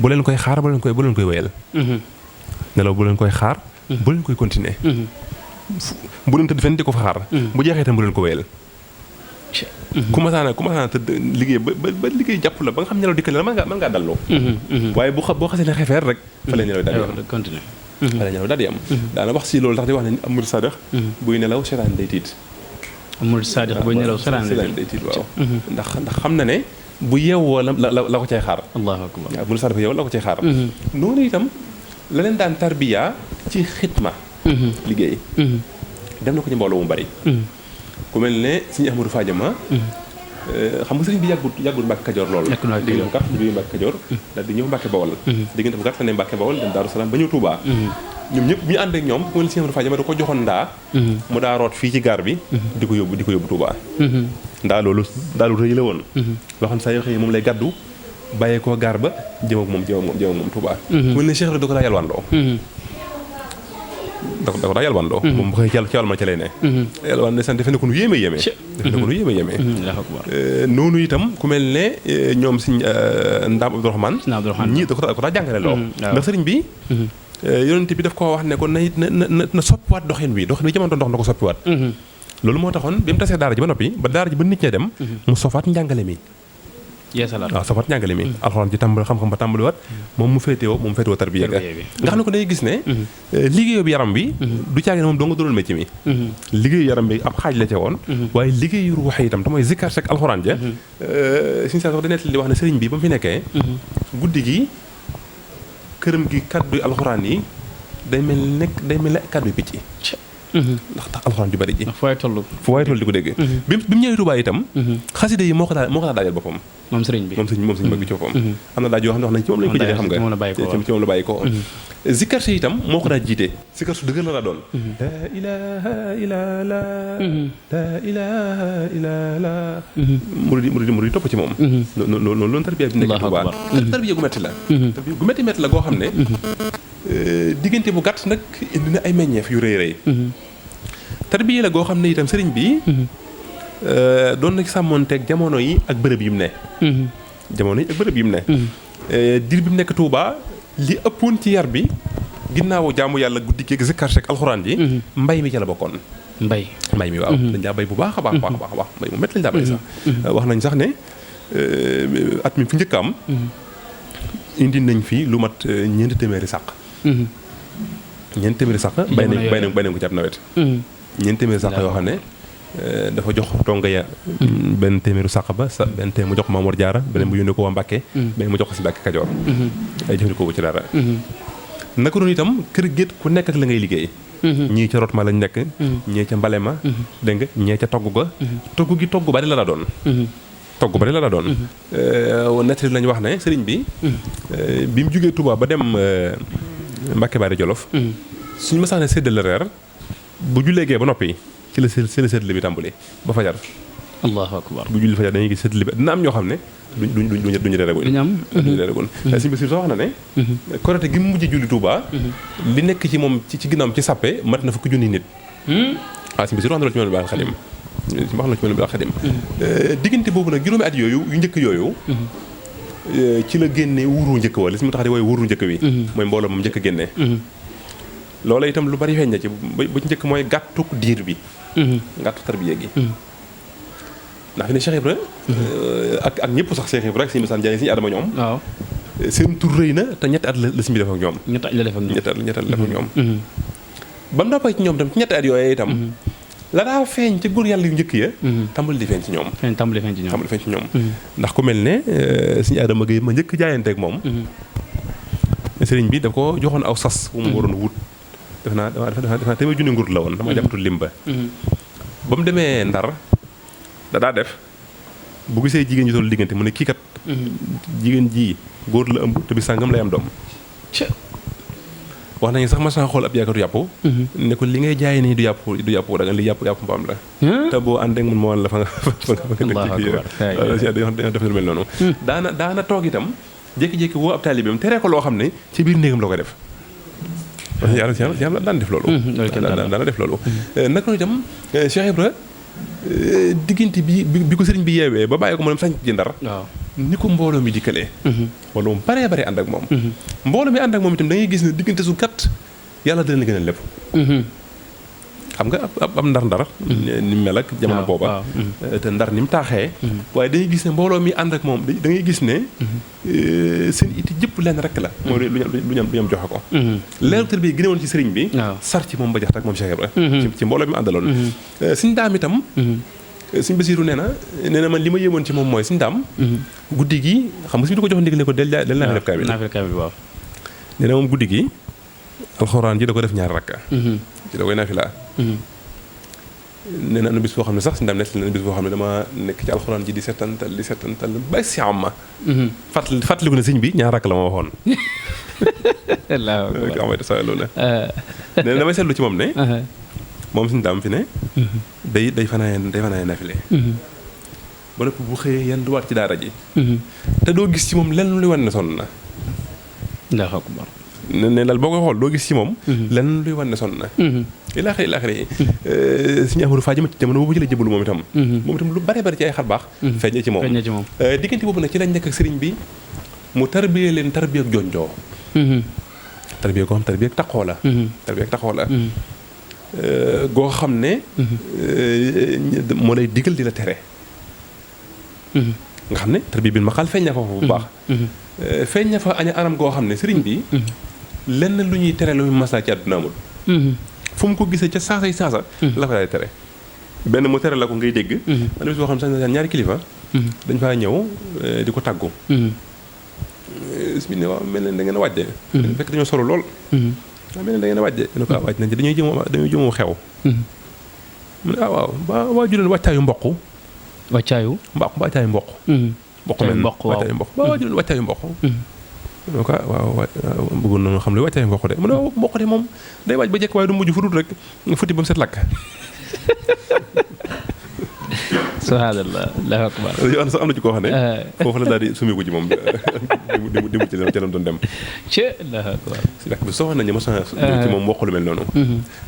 bu leen koy xaar bu leen koy wéyal. nelaw bu leen koy xaar. bu leen koy continuer. bu leen tëdd fenn di ko fa xaar. bu jeexee itam bu leen ko wéyal. ku ma saana tëdd liggéey ba liggéey jàpp la ba nga xam nelaw dikkal la mën ngaa dalloo. waaye boo xasee ne xefeer rek. fa la nelaw daal di am continuer. fa la nelaw daal di am. daana wax si loolu tax di wax ne amul sadax buy nelaw seetaan day tiit. amul sadiq buy nelaw seetaan day tiit waaw. ndax xam na ne bu yeewoo la ko cay xaar. allahu akbar. waaw bu sadiq bu yeewoo la ko cay xaar. noonu itam la leen daan tarbiya ci xitma. liggéey. dem na ko ci mbooloo mu bari. ku mel ne Sëriñ Ahmadou Fadiama. xam nga sëriñ bi yàggul Mbàkke Kajoor lool. diggante bu gàtt bi Mbàkke Kajoor daal di ñëw Mbàkke Bawol. diggante bu gàtt la ne Mbàkke Bawol dem Daaru Salaam ba ñëw Touba. ñoom ñëpp ñu ànd ak ñoom ku mel ne Sëriñ Ahmadou Fadiama da ko joxoon ndaa. mu daa root fii ci gaar bi. di ko yóbbu Touba. ndaa loolu rëy la woon. loo xam ne saa yoo xëyee moom lay gàddu bàyyee koo gaar ba jëm ak moom Touba. ku mel ne Cheikh da ko daa yalwaandoo. da ko daa yalwaandoo. moom bu xëy ci yàlla ma ca lay ne. yalwaan ne sant defe na ko nu yéeme. noonu itam ku mel ne ñoom Sëriñ Ndaam Abdourahmane. ñii da ko daa jàngale loo. ndax sëriñ bi. yonent bi daf koo wax ne ko na soppiwaat doxin wi jamono doon dox na ko soppiwaat. loolu moo taxoon bi mu tasee daara ji ba noppi ba daara ji ba nit ñee dem. mu sofaat njàngale mi. waaw sofaat njàngale mi. alxuraan ji tàmbali xam-xam ba tàmbaliwaat moom mu féetewoo tarbiya ga nga xam ne ko day gis ne liggéeyu bi yaram bi du caagi ne moom doo nga doonul métier mi. liggéeyu yaram bi ab xaaj la ca woon. waaye liggéeyu ruux itam te mooy zikkar sek alxuraan ja. suñu saa sox da nettali wax ne sëriñ bi ba mu fi nekkee. guddi gi këram gi kàddu alxuraan yi day mel ne kàddu picc. ndax tax alxuraan ju bari ji. fu waay toll di ko dégg. bi mu ñëwee Tuubaa itam. xasida yi moo ko daa daajal boppam. moom sëriñ bi bëgg ci boppam. am na daaj yoo xam ne wax nañ ci moom lañ ko jëlee xam nga ci moom la bàyyi ko. zikkar si itam moo ko daa jiite. zikkar su dëgër la daa doon. laa ilaaha illallaah. laa ilaaha illallaah. murid topp ci moom. loolu tarbiya bi nekk Tuubaa. tarbiya gu metti la. tarbiya gu metti la goo xam ne. diggante bu gàtt nag indi na ay meññeef yu rëy. tarbiya la goo xam ne itam sëriñ bi. doon na sàmmoonteeg jamono yi ak bërëb yi mu ne. diir bi mu nekk Touba li ëppoon ci yar bi ginnaawu jaamu yàlla guddi gi zikkar ak alxuraan ji. mbay mi ca la bokkoon. mbay mi waaw. dañ daa bay bu baax a baax mbay mu métti lañ daa bay sax. wax nañ sax ne at mi fi njëkk am. indi nañ fi lu mat 4 téeméeri sàq. 4 téeméeri sàq. bay nañ ko ci ab nawet. 4 téeméeri sàq yoo xam ne. dafa jox tonga ya benn téeméeru sàq ba benn téeméer mu jox Mamour Diarra beneen mu yónnee ko waa Mbàkke beneen mu jox ko si Mbàkke Kajoor ay jëfandikoo ko ci dara naka noonu itam kër géet ku nekk ak la ngay liggéey ñii ca rot ma lañ nekk ñii ca mbale ma dégg nga ñii ca togg ga togg gi togg bari la la doon nettali lañ wax ne sëriñ bi bi mu jógee Touba ba dem Mbàkke Baari Jolof suñu masaane séddale reer bu jullee gee ba noppi ci la séddale bi tàmbali ba fajar. allahu akbar bu julli fajar dañuy gis séddale bi dina am ñoo xam ne duñu reeraguñ. duñu reeraguñ. Sëñ Basiru wax na ne. korite gi mu mujj julli Touba. li nekk ci moom ci ginnaawam ci sàppe mat na fukki junni nit. waaw Sëñ Basiru wax na loolu ci Minanul Baaqil Xadim. diggante boobu nag juróomi at yooyu yu njëkk yooyu. ci la génnee wuuru njëkk wa li si mu tax di wooy wuuru njëkk wi. mooy mbooloo moom njëkk a génnee. loola itam lu bari feeñ na ci ba ci njëkk mooy gàttuk diir bi. gàttuk tarbiya gi. ndax fi ne Cheikh Ibra ak ñëpp sax Cheikh Ibra ak Sëñ Masaan Njaay Sëñ Adama ñoom. waaw seen tur rëy na te ñetti at la Sëñ bi def ak ñoom. ñetti at la def ak ñoom. ba mu noppee ci ñoom tam ci ñetti at yooyu itam. la daa feeñ ci góor yàlla yu njëkk ya. tàmbali di feeñ ci ñoom. tàmbali feeñ ci ñoom. ndax ku mel ne Sëñ Adama Gueye ma njëkk jaayanteeg moom. sëriñ bi daf ko joxoon aw sas bu mu waroon wut. def naa téeméer junni nguur la woon dama jàppatul lim ba. ba mu demee Ndar daa def bu gisee jigéen ñi toll diggante mu ne kii kat. jigéen ji góor la ëmb te bi sàngam lay am doom. wax nañu sax mas naa xool ab jaaykatu yàpp ne ko li ngay jaay nii du yàpp da nga li yàpp mbaam la te boo ànd ak man moo wan la fa nga dëkk def na lu mel noonu daana toog itam jékki-jékki woo ab taalibeem teree ko loo xam ne ci biir néegam la koy def yàlla daan def loolu daana def loolu naka noonu itam Cheikh Ibra diggante bi ko sëriñ bi yeewee ba bàyyi ko mu dem sañ ci Ndar ni ko mbooloo mi dikkalee mbooloo mu baree bare ànd ak moom mbooloo mi ànd ak moom itam da ngay gis ne diggante su kat yàlla dana gën a lépp xam nga ab ndar ni mel ak jamono booba te ndar ni mu taaxee waaye dañuy gis ne mbooloo mi ànd ak moom da ngay gis ne seen iti jëpp lenn rek la mooy lu ñam joxe ko leeru tër bi gëne woon ci sëriñ bi sar ci moom ba jax tak moom Cheikh Ibra ci mbooloo mi àndaloon suñ daam itam suñ Basiiru nee na man li ma yéemoon ci moom mooy suñ daam guddi gi xam nga suñu di ko jox ndigal ne ko del naa def kaamil waaw nee na moom guddi gi alxuraan ji da ko def ñaari rakka ci da koy naafila nee na am na bis boo xam ne sax si ndam nekk na bis boo xam ne dama nekk ci alxuraan ji di settantal bay si am ma fàttaliku ne sëñ bi ñaar rakk la ma waxoon loolu nee na damay seetlu ci moom ne moom suñu daam fi ne day fanaane nafile ba noppi bu xëyee yan du waat ci daara ji te doo gis ci moom lenn luy wan ne sonn na ne daal boo koy xool doo gis ci moom lenn luy wan ne sonn na ilaaxiri suñu Amadou Fa jamono boobu ci la jëbalu moom itam lu bare bare ci ay xar baax feeñee ci moom diggante boobu nag ci lañ nekk ak sëriñ bi mu tarbiyee leen tarbiya ak jonjoo tarbiya goo xam tarbiya ak taxoo la goo xam ne moo lay digal di la tere nga xam ne tarbiya bi ma xaal feeñ na fa bu baax feeñ na fa aña anam goo xam ne sëriñ bi lenn lu ñuy tere lu muy maslaa ci àdduna amul fu mu ko gisee ca saasa la fa daal tere benn mu tere la ko ngay dégg man bis boo xam ne sax ñaari kilifa dañ faa ñëw di ko tàggu su ne waaw mel ne da ngeen a wàjje fekk dañoo solo lool waaw mel ne da ngeen a wàjje ñu ne ko wàjj nañ dañuy jëmoo xew mu ne waaw waa juleen wàccaayu mboq wàccaayu mboq mboq mel wàccaayu mboq waa juleen wàccaayu mboq donc waaw bëggoon nañu xam ne wàccaayu mboq de mu ne mboq de moom day waaj ba jekk waaye du mujj fu dul rek nga futti ba mu set lakk subhanallah allahu akbar yow sax am na ci koo xam ne foofu la daal di sumiku ci moom dimu ci lam doon dem ci allahu akbar si lakk bi soxna nañu mas na ci moom mboq lu mel noonu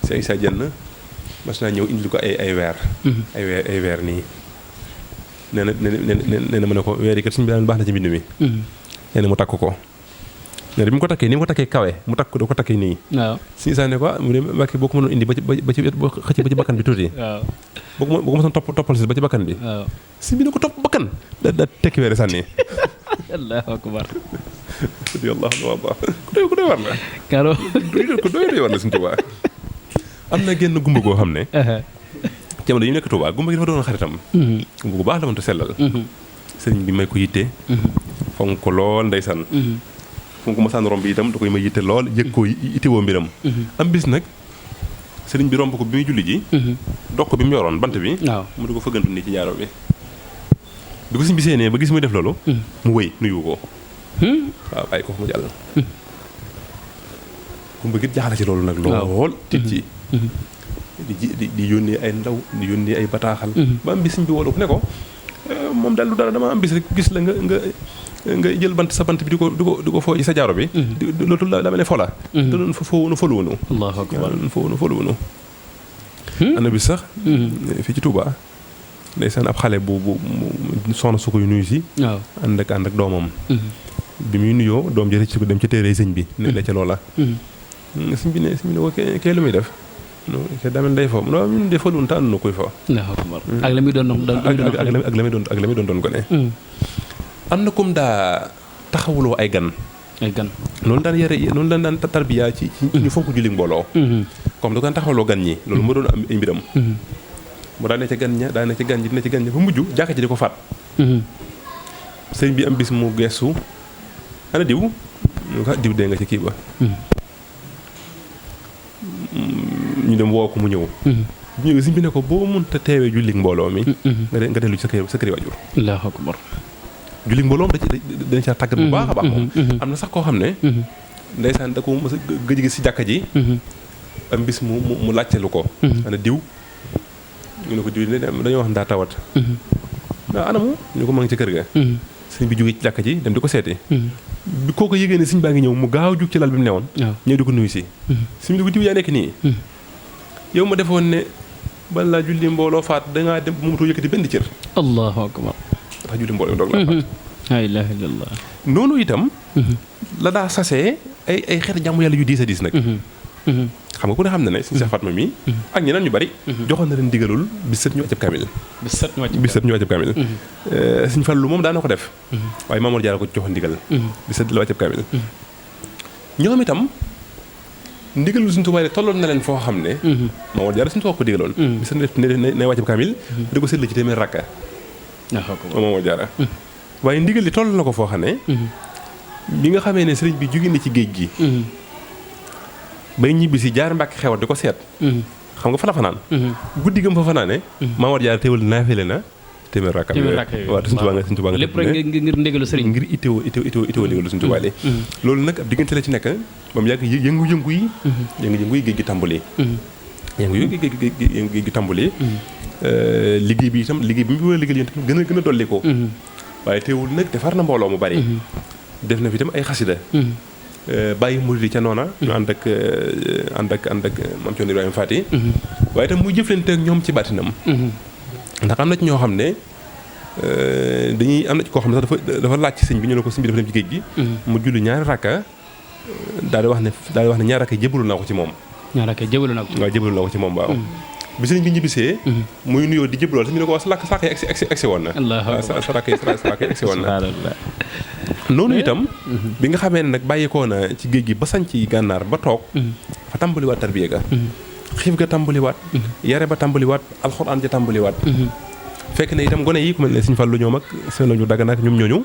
si ay sa jenn mas naa ñëw indil ko ay weer nii nee na ma ne ko weer yi kat suñu bi daan baax na ci mbind mi nee na mu takk ko nee na bi mu ko takkee kawe mu takk da ko takkee nii waaw suñu saa ne ko mu ne Mbàkke boo ko mënoon indi ba ci xëcc ba ci bakkan bi tuuti waaw boo ko mësoon toppal si ba ci bakkan bi waaw si bi ne ko topp bakkan da tekki weere sànni allahu akbar Allah ku doy war la karo ku doy war la suñu Tuubaa am na genn gumba goo xam ne jamono yi nekk Tuubaa gumba gi dafa doon xaritam gumba gu baax la mënta sellal sëriñ bi may ko yitte fonk ko lool ndeysaan fu mu ko masaan romb itam da koy may yitte lool yëg ko yittewoo mbiram am bis nag sëriñ bi romb ko bi muy julli ji dox ko bi mu yoroon bant bi mu di ko fëggantu nii ci jaaro bi ko sëriñ bi seenee ba gis muy def loolu mu wëy nuyu ko waaw bàyyi ko mu jàll gumba gi jaaxle ci loolu nag lool tit ci di yónnee ay ndaw di yónnee ay bataaxal ba am bis sëriñ bi woo ko ne ko moom daal lu dara dama am bis rek gis la nga jël sa bant bi di ko foo ci sa jaaro bi loolu la mel ne fola te doon fa foluwunu Allahu akbar doon foluwunu ana bis sax fii ci Touba ndeysaan ab xale bu soxna su koy nuyu si ànd ak doomam bi muy nuyoo doom jëre ci ko dem ci téere sëñ bi ne la ca loola sëñ bi ne ko kee lu muy def ke damen day fo no ñun de falun ta ànd na koy fo ak la muy doon gone am na comme daa taxawuloo ay gan noonu daan tarbiya ci ñu fonk julli mbooloo comme da ko daan taxawuloo gan ñi loolu moo doon am ay mbiram mu daa ne ca gan ña ba mujj jàkka ji di ko faat sëriñ bi am bis mu geesu ana diw ñu ko diw dee nga ci kii ba ñu dem woo ko mu ñëw ñëw sëriñ bi ne ko boo mënta teewee julli mbooloo mi nga dellu ci sa kër waajur Allahu akbar julli mbooloom dañ ca tàggat bu baax a baax moom am na sax koo xam ne ndeysaan da ko mos a gëj gi si jàkka ji am bis mu laajte lu ko ana diw ñu ne ko diw dañoo wax ndaa tawat waaw anamu ñu ko ma ngi ci kër ga sëñ bi jógee ci jàkka ji dem di ko seeti bi kooku yëgee ne sëñ baa ngi ñëw mu gaaw jug ci lal bi mu newoon ñëw di ko nuyu si sëñ bi di ko diw yaa nekk nii yow ma defoon ne ban laa julli mbooloo faat dangaa dem bu mu too yëkkati benn cër allahu akbar ndax julli mbooloo doog laa faat la ilaha illallah noonu itam la daa sasee ay xeeti jàmm yàlla yu diis a diis nag xam nga ku ne xam na ne suñu Cheikh Fatma mi ak ñeneen ñu bari joxoon na leen digalul bis set ñu wàccab kaamil bis set ñu wàccab kaamil Sëñ Fallu moom daana ko def waaye Mamour Diarra ko joxoon ndigal bis set la wàccab kaamil ñoom itam ndigalul Sëñ Tuubaa tolloon na leen foo xam ne Mamour Diarra Sëñ Tuubaa ko digaloon bis set ne wàccab kaamil di ko seetlu ci téeméer rakka Mamour Diarra waaye ndigal li toll na ko foo xam ne bi nga xamee ne sëriñ bi jóge na ci géej gi bay ñibbi si jaar Mbàkke Xewar di ko seet xam nga fa la fanaan guddi gëm fa fanaane Mamour Diarra teewul naafile na téeméer rakka waaw Sëñ Tuubaa nga lépp rek ngir ndigalu sëriñ ngir itteewoo ndigalu Sëñ Tuubaa li loolu nag ab diggante la ci nekk ba mu yàgg yëngu-yëngu yi géej gi tàmbali géej gi tàmbali liggéey bi mu war a liggéey yéen gën a dolli ko waaye teewul nag defar na mbooloo mu bari def na fi itam ay xasida bàyyi murid yi ca noona ñu ànd ak Maam Cerno Ibrahima Faty waaye itam muy jëflante ak ñoom ci baatinam ndax am na ci ñoo xam ne dañuy am na ci koo xam ne sax dafa laaj ci sëñ bi ñu ne ko sëñ bi dafa dem ci géej gi mu julli ñaari rakka daal di wax ne ñaari rakka jébbalu naa ko ci moom jébbalu naa ko ci moom waaw bi sëñ bi ñibbisee muy nuyoo di jëbalool sax ñu ne ko wax sa rakk yi egsi woon na sa rakk yi egsi woon na noonu itam bi nga xamee ne nag bàyyikoo na ci géej gi ba sañ ci gànnaar ba toog fa tàmbaliwaat tarbiya ga xiif ga tàmbaliwaat yare ba tàmbaliwaat alxuraan ja tàmbaliwaat fekk ne itam gone yi ku mel ne Sëñ Fallu ñoom ak seen la ñu dagg nag ñoom ñooñu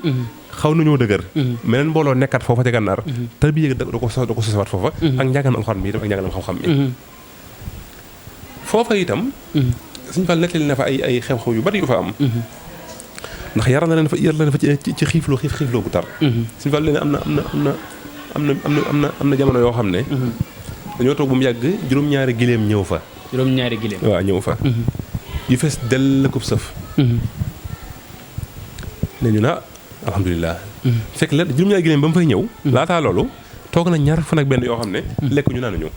xaw nañoo dëgër meneen mbooloo nekkat foofa ca gànnaar tarbiya ga da ko sosawaat foofa ak njàngaan alxuraan bi itam ak njàngaan xam-xam bi foofa itam Sëñ Fall nettali na fa ay xew-xew yu bari yu fa am ndax yar na leen fa ci xiifloo bu tar Sëñ Fall leen am na jamono yoo xam ne dañoo toog ba mu yàgg juróom-ñaari gileem ñëw fa waaw ñëw fa yu fees dell ko sëf ne ñu na alhamdulilah fekk la juróom-ñaari gileem ba mu fay ñëw laataa loolu toog na ñaar fan ak benn yoo xam ne lekk ñu naanuñu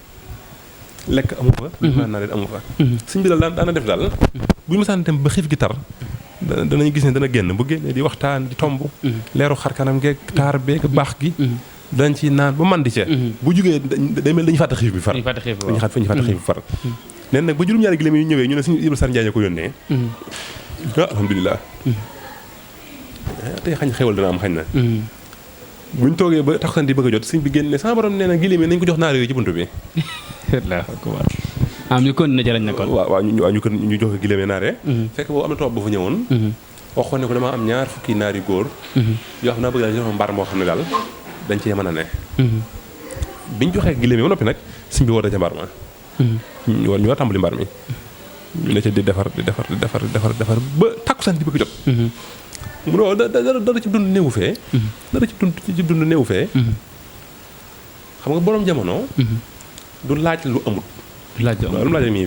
lekk amu fa naa leen amu fa sëñ bi daal daana def daal bu ñu mësaan dem ba xiif gi tar danañ gis ne dana génn bu génnee di waxtaan di tomb leeru xarkanam geeg taar beeg baax gi dañ ci naan ba mandi ca bu jugee day mel dañuy fàtte xiif bi far dañuy fàtte xiif bi far neen nag ba juróom-ñaari giléem yi ñëwee ñu ne suñu Ibra Sar Njaañ ko yónnee alhamdulilah tey xañ xewal dana am xañ na buñ toogee ba taxusan di bëgg a jot sëñ bi génne sama borom nee na giléem yi nañ ko jox naar yooyu ci buntu bi am ñu continué ci lañ nekkoon waaw ñu jox ko giléem naare fekk boobu am na tubaab bu fa ñëwoon waxoon ne ko dama am ñaar fukki naar yu góor yoo xam naa bëgg daal ñu jox mbaar moo xam ne daal dañ cee mën a ne biñ joxee giléem yi ba noppi nag sëñ bi woo da ca mbaar ma ñu war tàmbali mbaar mi ñu ne ca di defar ba takkusaan di bëgg jot mu ne waaw dara ci dund néewu fee xam nga borom jamono du laaj lu amut lu mu laaj rek mi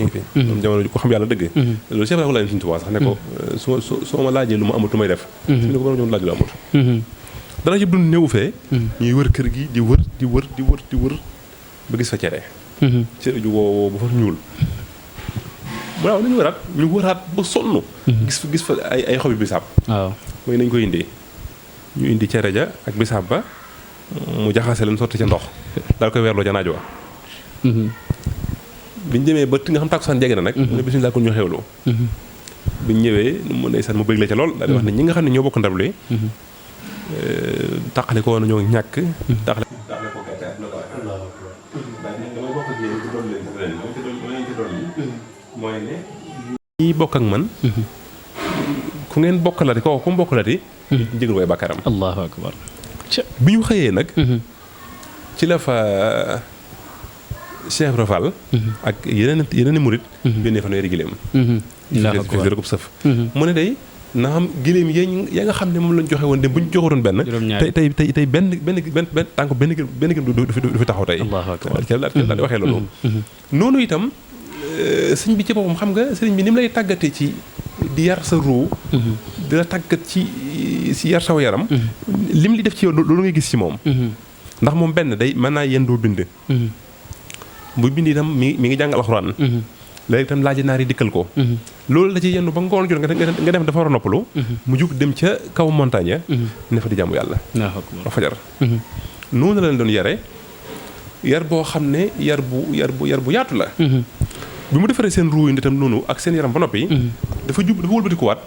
ngi fi borom jamono ko xam yàlla dëgg loolu Cheikh Ibrahima laaj Sëñ Tuubaa sax ne ko soo ma laajee lu ma amut lu may def su ne ko borom jamono laaj lu amut dara ci dund néewu fee ñuy wër kër gi di wër ba gis fa cere cere ju woo ba fa ñuul waaw nañu ñu wëraat ba sonn gis fa ay xobi bisaab waaw mooy nañ ko indi ñu indi cere ja ak bisaab ba mu jaxase leen sotti ca ndox daal koy weerloo ca naaj wa biñ demee ba nga xam tàkkusaan jege na nag mu ne bismillah kon ñu xewloo biñ ñëwee mu ne san mu bëgg la ca lool daal di wax ne ñi nga xam ne ñoo bokk ndab li tàqale ko woon ñoo ñàkk tàqale ko mooy ne ñi bokk ak man ku ngeen bokkalati kooku ku mu bokkalati jégal way bàkkaaram allahu akbar bi ñu xëyee nag ci la fa Cheikh Ibra Fall ak yeneen murit yónnee fa fanweeri giléem ko sëf mu ne day na xam giléem ya nga xam ne moom lañ joxe woon dem bu ñu joxoon benn tey benn tànk benn gën du fi taxaw tey daal di waxee loolu noonu itam sëñ bi ci boppam xam nga sëriñ bi ni mu lay tàggatee ci di yar sa ruu di la tàggat ci yar saw yaram lim li def ci yow loolu ngay gis ci moom ndax moom benn day mën naa yendoo bind bu bind itam mi ngi jàng alxuraan léegi itam laaji naar yi dikkal ko loolu la ci yendu ba ngoon jot nga dem dafa war a noppalu mu jug dem ca kaw montagne ne fa di jàmm yàlla ba fajar noonu la leen doon yare yar boo xam ne yar bu yaatu la bi mu defaree seen ruu yi itam noonu ak seen yaram ba noppi dafa wëlbatikuwaat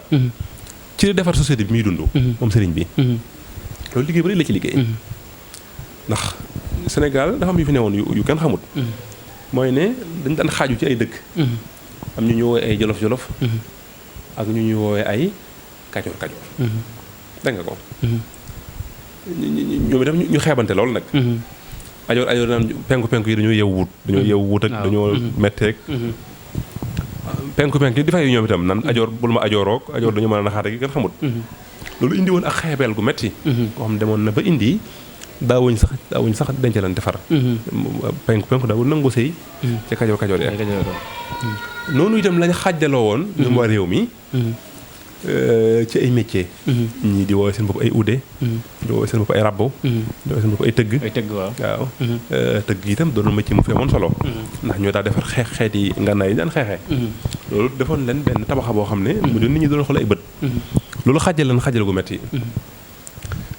ci la defar société bi muy dund moom sëriñ bi loolu liggéey bari la ci liggéey ndax Sénégal dafa am yu fi newoon yu kenn xamut mooy ne dañ daan xaaju ci ay dëkk am ñu woowee ay jolof-jolof ak ñu ñu woowee ay kajoor-kajoor dégg nga ko ñoom itam ñu xeebante loolu nag ajoor naan penku yi dañoo yeewu wut ak dañoo metteeg penku yi di fay ñoom itam nan ajoor bul ma ajooroog ajoor dañoo mën a naxaate gi kenn xamut loolu indi woon ak xeebeel gu metti koo xam demoon na ba indi daawuñ sax dencalante far penku daawul nangu sëy ca kajoor ya noonu itam lañ xàjjaloo woon ñoom waa réew mi ci ay métier ñii di woowee seen bopp ay ude di woowee seen bopp ay rabbo di woowee seen bopp ay tëgg waaw tëgg itam doon métier mu fi amoon solo ndax ñoo daa defar xeeti ngànnaay yi daan xeexee loolu defoon leen benn tabaxa boo xam ne mu doon nit ñi doon xool ay bët loolu xàjjal gu metti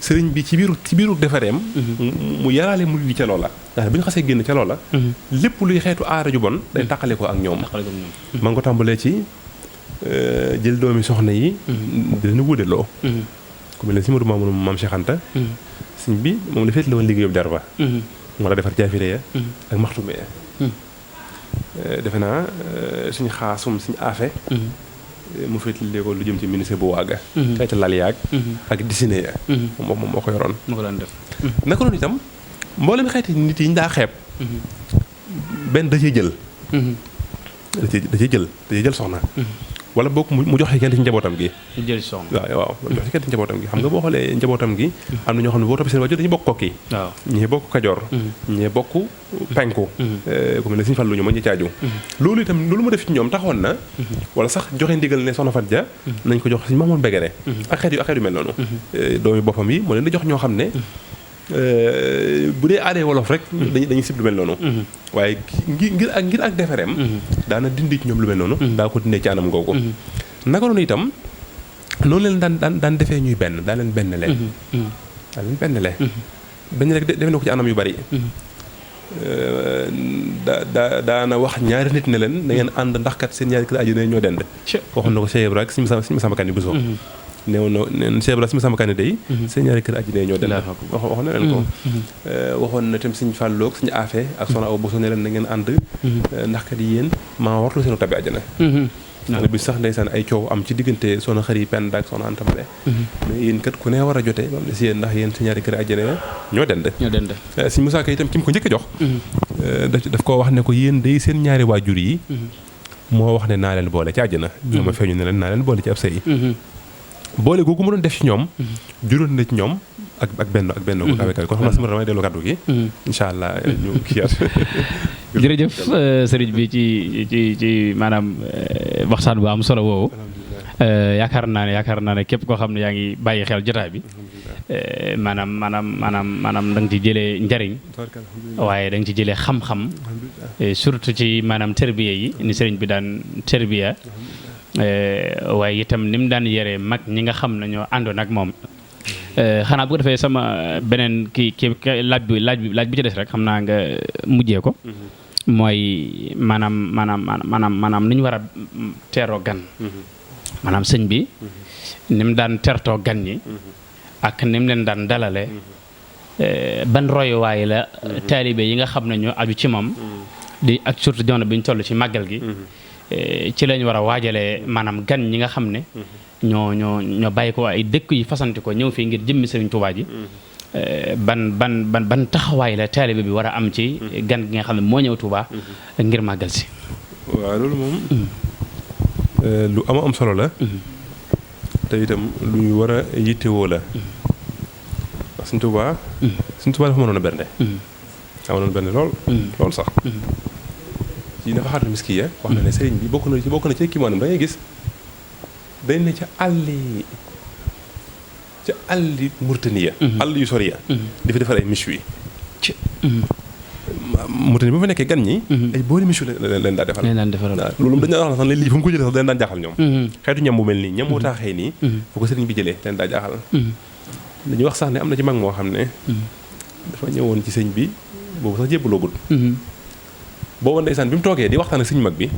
sëriñ bi ci biiru defareem mu yaraale mu di ca loola ndax bi ñu xasee génn ca loola lépp luy xeetu aara ju bon day tàqale ko ak ñoom ma ngi ko tàmbalee ci jël doomi soxna yi di leen wudeloo ku mel ne si Modou Maam Cheikh Anta sëriñ bi moom la féet la woon liggéeyub darba moo la defar jaafire ya ak maxtume ya defe naa suñu xaasum suñu aafe mu féetlee ko lu jëm ci ministère bu waaga xeeti lal yaag ak dessiné ya moom moo ko yoroon moo ko daan def naka noonu itam mboolem xeeti nit yi ñu daa xeeb benn da ciy jël soxna wala boog mu joxe kenn ci njabootam gi jël soxna waaw joxe kenn ci njabootam gi xam nga boo xoolee njabootam gi am na ñoo xam ne boo toppee seen waajur dañuy bokk kokki ñii bokk kajoor ñii bokk penku ku mel ne Sëñ Fallu ñu ma ñu caaju loolu itam loolu mu def ci ñoom taxoon na wala sax joxe ndigal ne soxna Fat Ja nañ ko jox Sëñ Mamoon Begere ak xeet yu mel noonu doomi boppam yi moo leen di jox ñoo xam ne bu dee aadee wolof rek dañuy sib lu mel noonu waaye ngir ak defareem daana dindi ci ñoom lu mel noonu daa ko dindee ci anam googu naka noonu itam noonu leen daan defee ñuy benn daa leen benn rek defe na ko ci anam yu bari daana wax ñaari nit ne leen da ngeen ànd ndax kat seen ñaari kër aju ne ñoo dend waxoon na ko Cheikh Ibra ak Sëñ Masamba Kanni Bousso neewoon na neen Cheikh Ibra Sëñ Masamba Kanni day seen ñaari kër aju ne ñoo dend waxoon na leen ko waxoon na tam Sëñ Fallu ak Sëñ Afe ak Soxna Awa Bousso ne leen da ngeen ànd ndax kat yéen maa wartu seenu tabi àjjana ne bi sax ndeysaan ay coow am ci diggante Soxna Xari Penda ak Soxna Anta Male mais yéen kat ku ne war a jotee moom ne si yéen ndax yéen si ñaari kër àjjana ñoo dend Sëñ Musaa Ka itam ki mu ko njëkk a jox daf koo wax ne ko yéen day seen ñaari waajur yi moo wax ne naa leen boole ci àjjana ñoo ma feeñu ne leen naa leen boole ci ab sëy boole googu mu doon def ci ñoom juróon na ci ñoom ak benn ko kawe kon xam naa sama damay dellu kàddu gi incha allah ñu kiyaat jërëjëf sëriñ bi ci maanaam waxtaan bu am solo woowu yaakaar naa ne képp koo xam ne yaa ngi bàyyi xel jotaay bi maanaam da nga ci jëlee njariñ waaye da nga ci jëlee xam-xam surtout ci maanaam terbiya yi ni sëriñ bi daan terbiya waaye itam ni mu daan yere mag ñi nga xam ne ñoo àndoon ak moom xanaa bu ko defee sama beneen kii laaj bi ci des rek xam naa nga mujjee ko mooy maanaam ni ñu war a teeroo gan maanaam sëñ bi ni mu daan tertoo gan ñi ak ni mu leen daan dalale ban royuwaay la taalibe yi nga xam ne ñoo aju ci moom di ak surtout jamono bi ñu toll ci màggal gi ci lañ war a waajalee maanaam gan ñi nga xam ne ñoo bàyyi ko ay dëkk yi fasanti ko ñëw fii ngir jëmmi Sëriñ Tuubaa ji ban taxawaay la taalibe bi war a am ci gan gi nga xam ne moo ñëw Tuubaa ngir màggal si waaw loolu moom lu am solo la te itam lu ñu war a yittewoo la ndax Sëñ Tuubaa dafa mënoon a bernde amoon na bernde lool sax ci dafa xaatu miskiya wax na ne sëriñ bi bokk na ci kii maanaam da ngay gis dañ ne ca àlli Mauritanie àll yu sori ya di fa defar ay miche yi Mauritanie bu fa nekkee gan ñi ay booli miche la leen daa defal loolu dañ daan wax na sax lii fu mu ko jëlee sax leen daan jaaxal ñoom xeetu ñam bu mel nii ñam wu taaxee nii fu ko sëriñ bi jëlee leen daa jaaxal dañuy wax sax ne am na ci mag moo xam ne dafa ñëwoon ci sëñ bi boobu sax jébbaloogut boobu ndeysaan bi mu toogee di waxtaan ak sëñ mag bi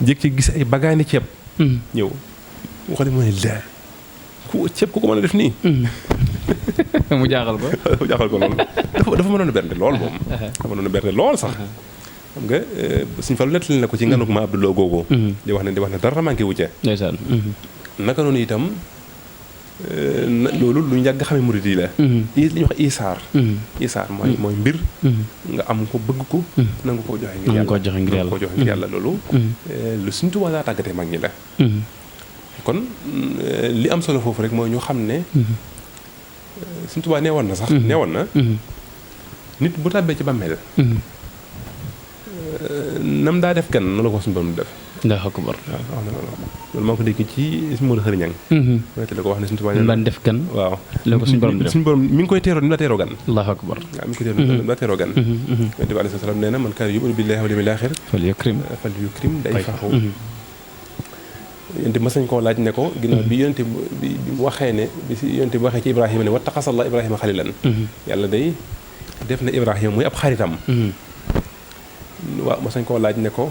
jéeg ci gis ay bagaani ceeb ñëw mu xam ne moo ne la ceeb ku ko mën a def nii mu jaaxal ko lool dafa mënoon a bernde lool moom dafa mënoon a bernde lool sax xam nga suñ Fallu nettali na ko ci nganuk ma Abdoulaye googu di wax ne dara manqué wu ca ndeysaan naka noonu itam loolu lu ñu yàgg xamee murid yi la li ñuy wax isaar mooy mbir nga am ko bëgg ko nangu koo joxe ngir yàlla loolu lu Sëñ Tuubaa daa tàggatee mag ñi la kon li am solo foofu rek mooy ñu xam ne Sëñ Tuubaa neewoon na nit bu tàbbee ci bàmmeel nam daa def gan noonu la ko suñu borom def ndax akbar waaw loolu maa ko dégg ci Modou Xëri Ñang la ko wax ne Sëñ Tuubaa daan def gan waaw la ko suñu borom mi ngi koy teeroo ni mu la teeroo gan allahu akbar waaw mi ngi koy teeroo ni mu la teeroo gan Yonent bi alayhi salaam nee na man kaana yu'minu billaahi wal yawmil aaxir falyukrim dayfahu Yonent bi mas nañ koo laaj ne ko ginnaaw bi Yonent bi waxee ne bi si Yonent bi waxee ci Ibrahima ne wattaxazallaahu Ibrahima xalilan yàlla day def na Ibrahima muy ab xaritam waaw mas nañ koo laaj ne ko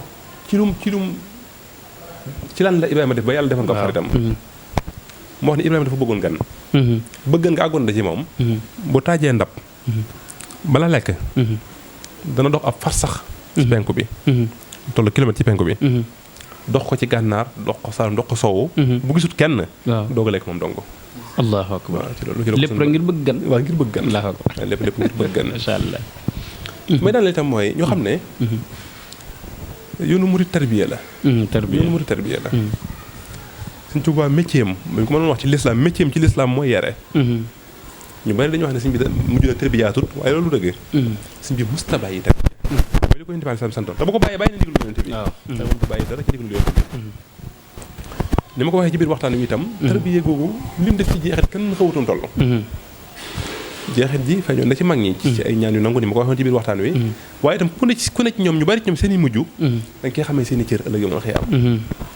ci lan la Ibrahima def ba yàlla defoon ko ab xaritam moo wax ne Ibrahima dafa bëggoon gan bëggan nga àggoon da ci moom bu taajee ndab bala lekk dana dox ab farsax ci penku bi tollu kilomètre ci penku bi dox ko ci gànnaar dox ko saalum dox ko soowu bu gisut kenn doog a lekk moom dong allahu akbar ci loolu lépp rek ngir bëgg gan waaw ngir bëgg gan allahu akbar lépp ngir bëgg gan masha Allah mais daal itam mooy ñoo xam ne yoonu murid tarbiya la yoonu murid tarbiya la Sëñ Tuubaa métier am bu ko mënoon wax ci lislaam métier am ci lislaam mooy yare ñu bari dañuy wax ne sëñ bi mujj na tarbiyaatut waaye loolu dëgg sëñ bi musta bàyyi tarbiya mooy li ko Yonent bi sallallahu alayhi wasallam santoon te bu ko bàyyi na ndigalu Yonent bi te bu ko bàyyi dara ci ndigalu Yonent bi ni ma ko waxee ci biir waxtaan wi itam tarbiya googu lim def ci jeexit kenn xawutoon toll jeexit ji feeñoon na ci mag ñi ci ay ñaan yu nangu ni ma ko waxoon ci biir waxtaan wi waaye itam ku ne ci ñoom ñu bari ci ñoom seen i mujj dañ koy xamee seen i cër ëllëg yow xëy am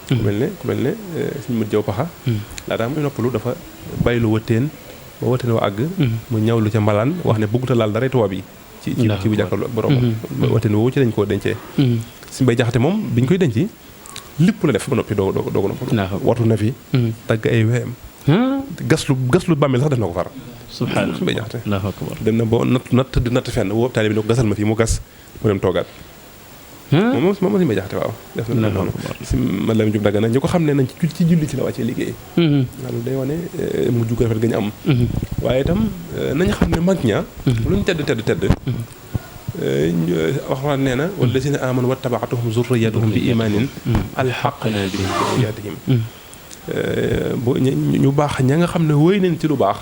ku mel ne suñu mujj jaw paxa laataa muy noppalu dafa bàyyi lu wëtteen ba wëtteen wa àgg mu ñawlu ca mbalaan wax ne bëgguta laal dara tubaab yi ci bu jàkkaarloo ak borom wëtteen woowu ci lañ koo dencee suñu bay jaxate moom biñ koy denc lépp la def ba noppi doo noppalu watu na fi tagg ay weyam gaslu bàmmeel sax def na ko far subhanallah suñu bay jaxate allahu akbar dem na ba natt fenn woo taali bi ne ko gasal ma fii mu gas mu dem toogaat moom suñu bay jaxate waaw def na noonu si man la mu jub dagg na ñu ko xam ne nañ ci julli ci la wàccee liggéey loolu day wane mu jug rafet ga ñu am waaye itam nañu xam ne mag ña lu ñu tedd waxaan nee na wallazina amanu wattabaatuhum zurriyatuhum bi imaanin alxaqna bihim zurriyatihim ñu baax ña nga xam ne wéy nañ ci lu baax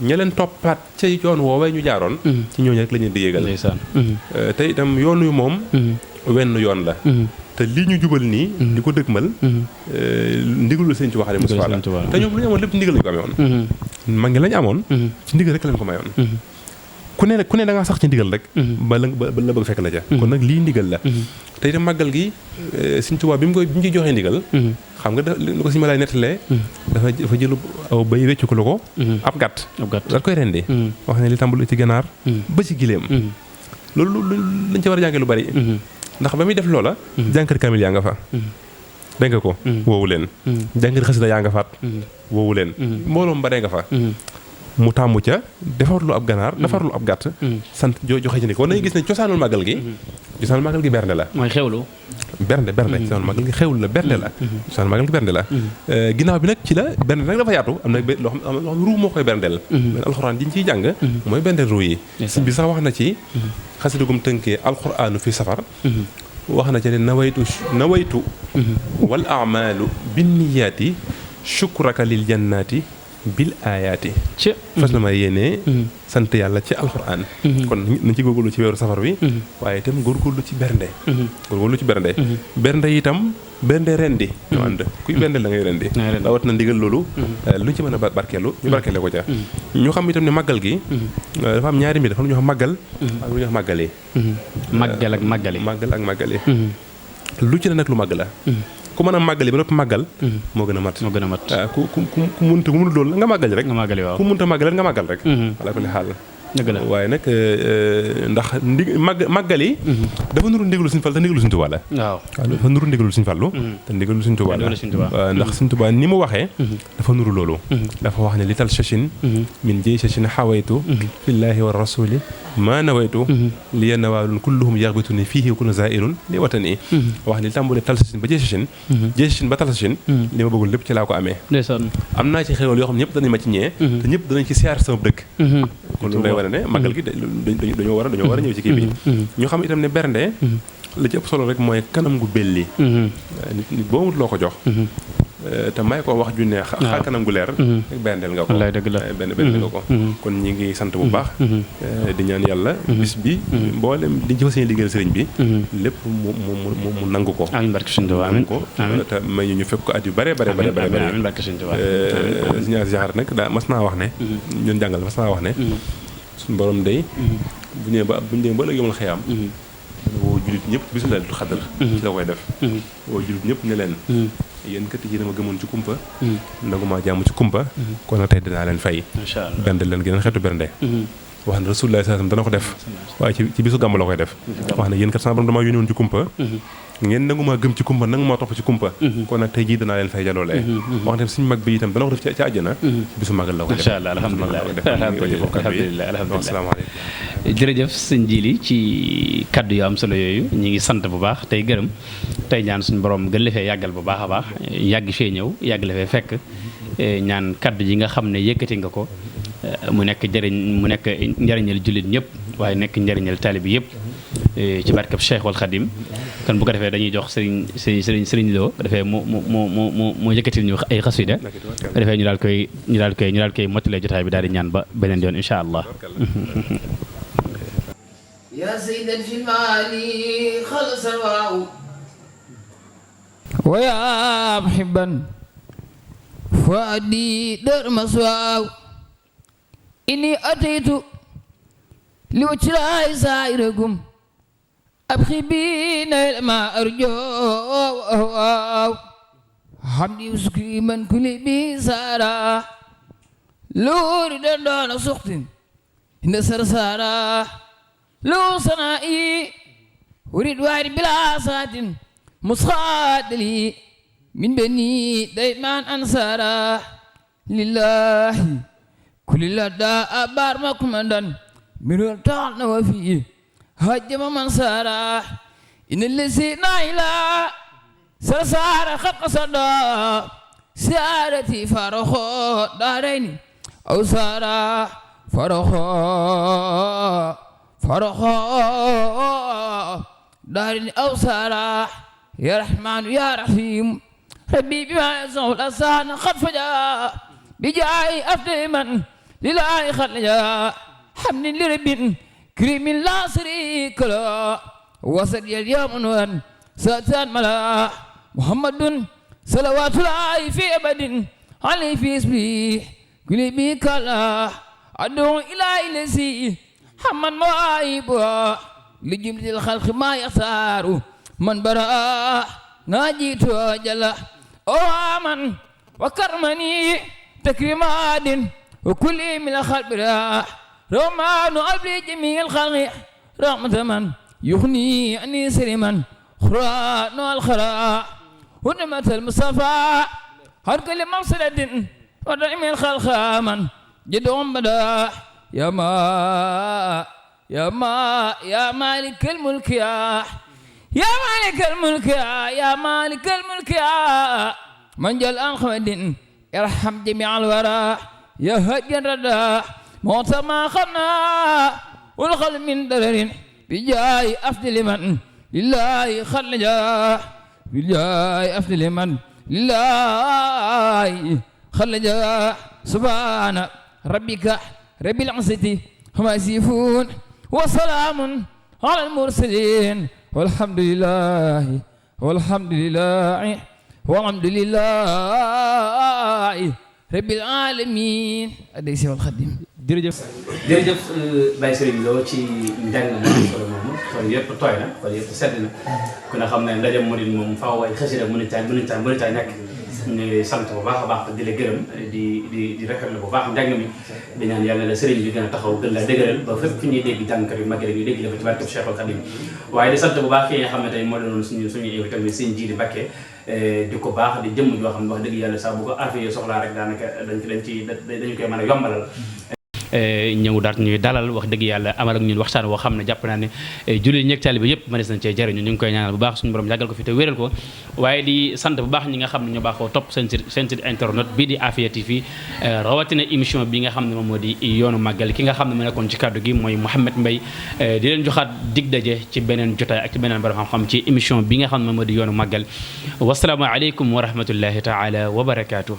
ña leen toppaat ca yoon woowee ñu jaaroon ci ñooñu rek la ñu di yéegal te itam yoon yu moom wenn yoon la te lii ñu jubal nii di ko dëgmal ndigalu Sëñ Tuubaa Xaadimu Mustafaa la te ñoom lu ñu amoon lépp ndigal lañu ko amee woon mag ngi lañu amoon ci ndigal rek lañ ko mayoon ku ne da ngaa sax ci ndigal rek ba la bëgg fekk la ca kon nag lii ndigal la te itam màggal gi Sëñ Tuubaa bi mu ci joxee ndigal xam nga lu ko si ma lay nettalee dafa jëlu aw bay weccu ko lu ko ab gàtt daal koy rendi wax ne li tàmbali ci ganaar ba ci gileem loolu lañ ca war a jàngee lu bari ndax ba muy def loola jànkar kamil yaa nga fa dégg nga ko woowu leen jànkar xasida yaa nga faat woowu leen mbooloom ba dee nga fa mu tàmmu ca defarlu ab ganaar defarlu ab gàtt sant joxe ci ni ko war nañu gis ne cosaanul màggal gi bernde la mooy xewlu bernde cosaanul màggal gi xewlu la bernde la cosaanul màggal gi bernde la ginnaaw bi nag ci la bernde nag dafa yaatu am na loo xam ruu moo koy berndeel men alxuraan ji ñu ciy jàng mooy berndeel ruu yi sëñ bi sax wax na ci xasidagum tënkee alxuraanu fi safar wax na ci ne nawaytu wal amalu binniyaati shukraka lil jannaati bil aayaati fas na ma yéenee sant yàlla ci alxuraan kon nañ ci góorgóorlu ci weeru safar wi waaye itam góorgóorlu ci bernde bernde itam bernde rendi ñoo ànd kuy bernde la ngay rendi rawat na ndigal loolu luñ ci mën a barkeelu ñu barkeele ko ca ñu xam itam ne màggal gi dafa am ñaari mbir dafa lu ñu wax màggal ak lu ñu wax màggalee màggal ak màggalee lu ci ne nag lu màgg la ku mën a màggali ba noppi màggal moo gën a mat ku munta loolu nga màggali rek ku munta màggali nga màggal rek wala ko li xaal waaye nag ndax màggal yi dafa nuru ndigalu Sëñ Fallu te ndigalu Sëñ Tuubaa la waaw dafa nuru ndigalu Sëñ Fallu te ndigalu Sëñ Tuubaa la ndax Sëñ Tuubaa ni mu waxee dafa nuru loolu dafa wax ne li tal sachin min jëy sachin xawaytu fillaahi wa rasuli maa nawaytu li yenn waalun kulluhum yaxbitu ni fii kuna zairun li watani wax ne li tàmbulee tal sachin ba jëy sachin ba tal sachin li ma bëggul lépp ci laa ko amee am naa ci xéwal yoo xam ne ñëpp danañ ma ci ñee te ñëpp danañ ci siyaar sama dëkk kon loolu day wane ne màggal gi dañoo war a ñëw ci kii bi ñu xam itam ne bernde la ci ëpp solo rek mooy kanam gu belli nit boo mut loo ko jox te may ko wax ju neex xar kanam gu leer rek berndeel nga ko berndeel nga ko kon ñi ngi sant bu baax di ñaan yàlla bis bi mboolem li ñu fa seen liggéeyal sëriñ bi lépp mu nangu ko nangu ko te may ñu fekk ko at yu bare siñaar jaxar nag daa mas naa wax ne ñun jàngal mas naa wax ne suñu borom day bu ñëwee ba ëllëg yomal xëyaam woo jullit ñëpp bisu Laylatul Qadr ci la koy def woo jullit ñëpp ne leen yéen kat yi dama gëmoon ci kumpa ndaguma jàmm ci kumpa kon nag tey dinaa leen fay bernde leen geneen xeetu bernde wax na Rasulullah sallallahu alayhi wasallam dana ko def waaye ci bisu gàmm la koy def wax na yéen kat sama borom damaa yónni woon ci kumpa ngeen nangumaa gëm ci kumpa nangumaa topp ci kumpa kon nag tey jii danaa leen fay jaloolee wax na suñu mag bi itam dana ko def ci àjjana ci bisu magal la ko def inshallah alhamdulilah asalaamaaleykum jërëjëf sëñ Jili ci kaddu yu am solo yooyu ñi ngi sant bu baax tey gërëm tey ñaan suñu borom gën la fee yàggal bu baax a baax yàgg fee ñëw yàgg la fee fekk ñaan kaddu yi nga xam ne yëkkati nga ko mu nekk njëriñal jullit ñëpp waaye nekk njëriñal taalibi yëpp ci barkab Cheikhul Khadim kon bu ko defee dañuy jox sëriñ Lo defee mu yëkkatil ñu ay xasida defee ñu daal koy mottalee jotaay bi daal di ñaan ba beneen yoon insha allah يا سيدا في المالي خلص الواو ويا محبا فؤادي در مسواو إني أتيت لوجراي سائركم أبخي بين ما أرجو حمدي وسكري من كل بيسارا لور دندون سخت إن سرسارا لو صنائي أريد واحد بلا سات مصخات لي من بني دايمان أنصارا لله كل لدى أبار مكمدن من الطعن وفيه هجم من سارا إن الذي نايلا سرسار خلق صدا سيارتي فارخو دارين أو سارا فرخا دارين أو سارا يا رحمن يا رحيم ربي بما يزعو الأسان قد فجاء بجاي أفضل من لله خلجا حمد لرب كريم لا شريك له وسد اليوم وان ساتان ملا محمد صلوات الله في أبد عليه في اسمه كل بك الله أدعو إلى الذي حمد مواهبه لجملة الخلق ما يختار من براء ناجيت وجل أوامن وكرمني تكريمات وكل من الخلق راح رمان أبلي جميع الخلق رحمة من يغني أني سليما خران والخراء ونمة المصطفى هر كل مفسدة ودعم الخلق من جدهم بدا يا مالك الملك يا مالك الملك يا مالك الملك من جل أنخمد ارحم جميع الورى يا هدي الردى موت ما خنا والخل من درر بجاي أفضل من لله خلجا بجاي أفضل من lillahi khalaja subhana rabbika rabbil izzati amma yasifun wa salamun ala al mursalin walhamdulillahi rabbil alamin aday si wal xadim jërëjëf Baye Serigne Lo ci njàng na solo moomu xol yëpp tooy na xol yëpp sedd na ku ne xam ne ndaje murid moom faaw way xasida mën a nekk ñu ngi sant bu baax a baax di la gërëm di rafetlu bu baax njàng mi di ñaan yàlla la Serigne bi gën a taxaw gën la dëgëral ba fépp fi ñuy dégg jàngkat yu mag rek ñu dégg la ba ci barkeb Cheikhul Khadim waaye di sant bu baax ki nga xam ne tey moo doon suñu invité tamit Serigne Djily Mbacké di ko baax di jëmm joo xam ne wax dëgg yàlla sax bu ko affaire soxlaa rek daanaka dañu koy mën a yombalal ñëw daat ñuy dalal wax dëgg yàlla amal ak ñun waxtaan woo xam ne jàpp naa ne jullit ñeeg taalibe yëpp mënees nañ cee jëriñu ñu ngi koy ñaanal bu baax suñu borom yàggal ko fi te wéral ko waaye di sant bu baax ñi nga xam ne ñoo baaxoo topp seen site internet bii di Afia TV rawatina émission bi nga xam ne moom moo di yoonu màggal ki nga xam ne mu nekkoon ci kàddu gi mooy Mouhamed Mbaye di leen joxaat dig daje ci beneen jotaay ak ci beneen borom xam-xam ci émission bi nga xam ne moom moo di yoonu màggal wasalaamu aleykum wa rahmatullahi taala wa barakaatuh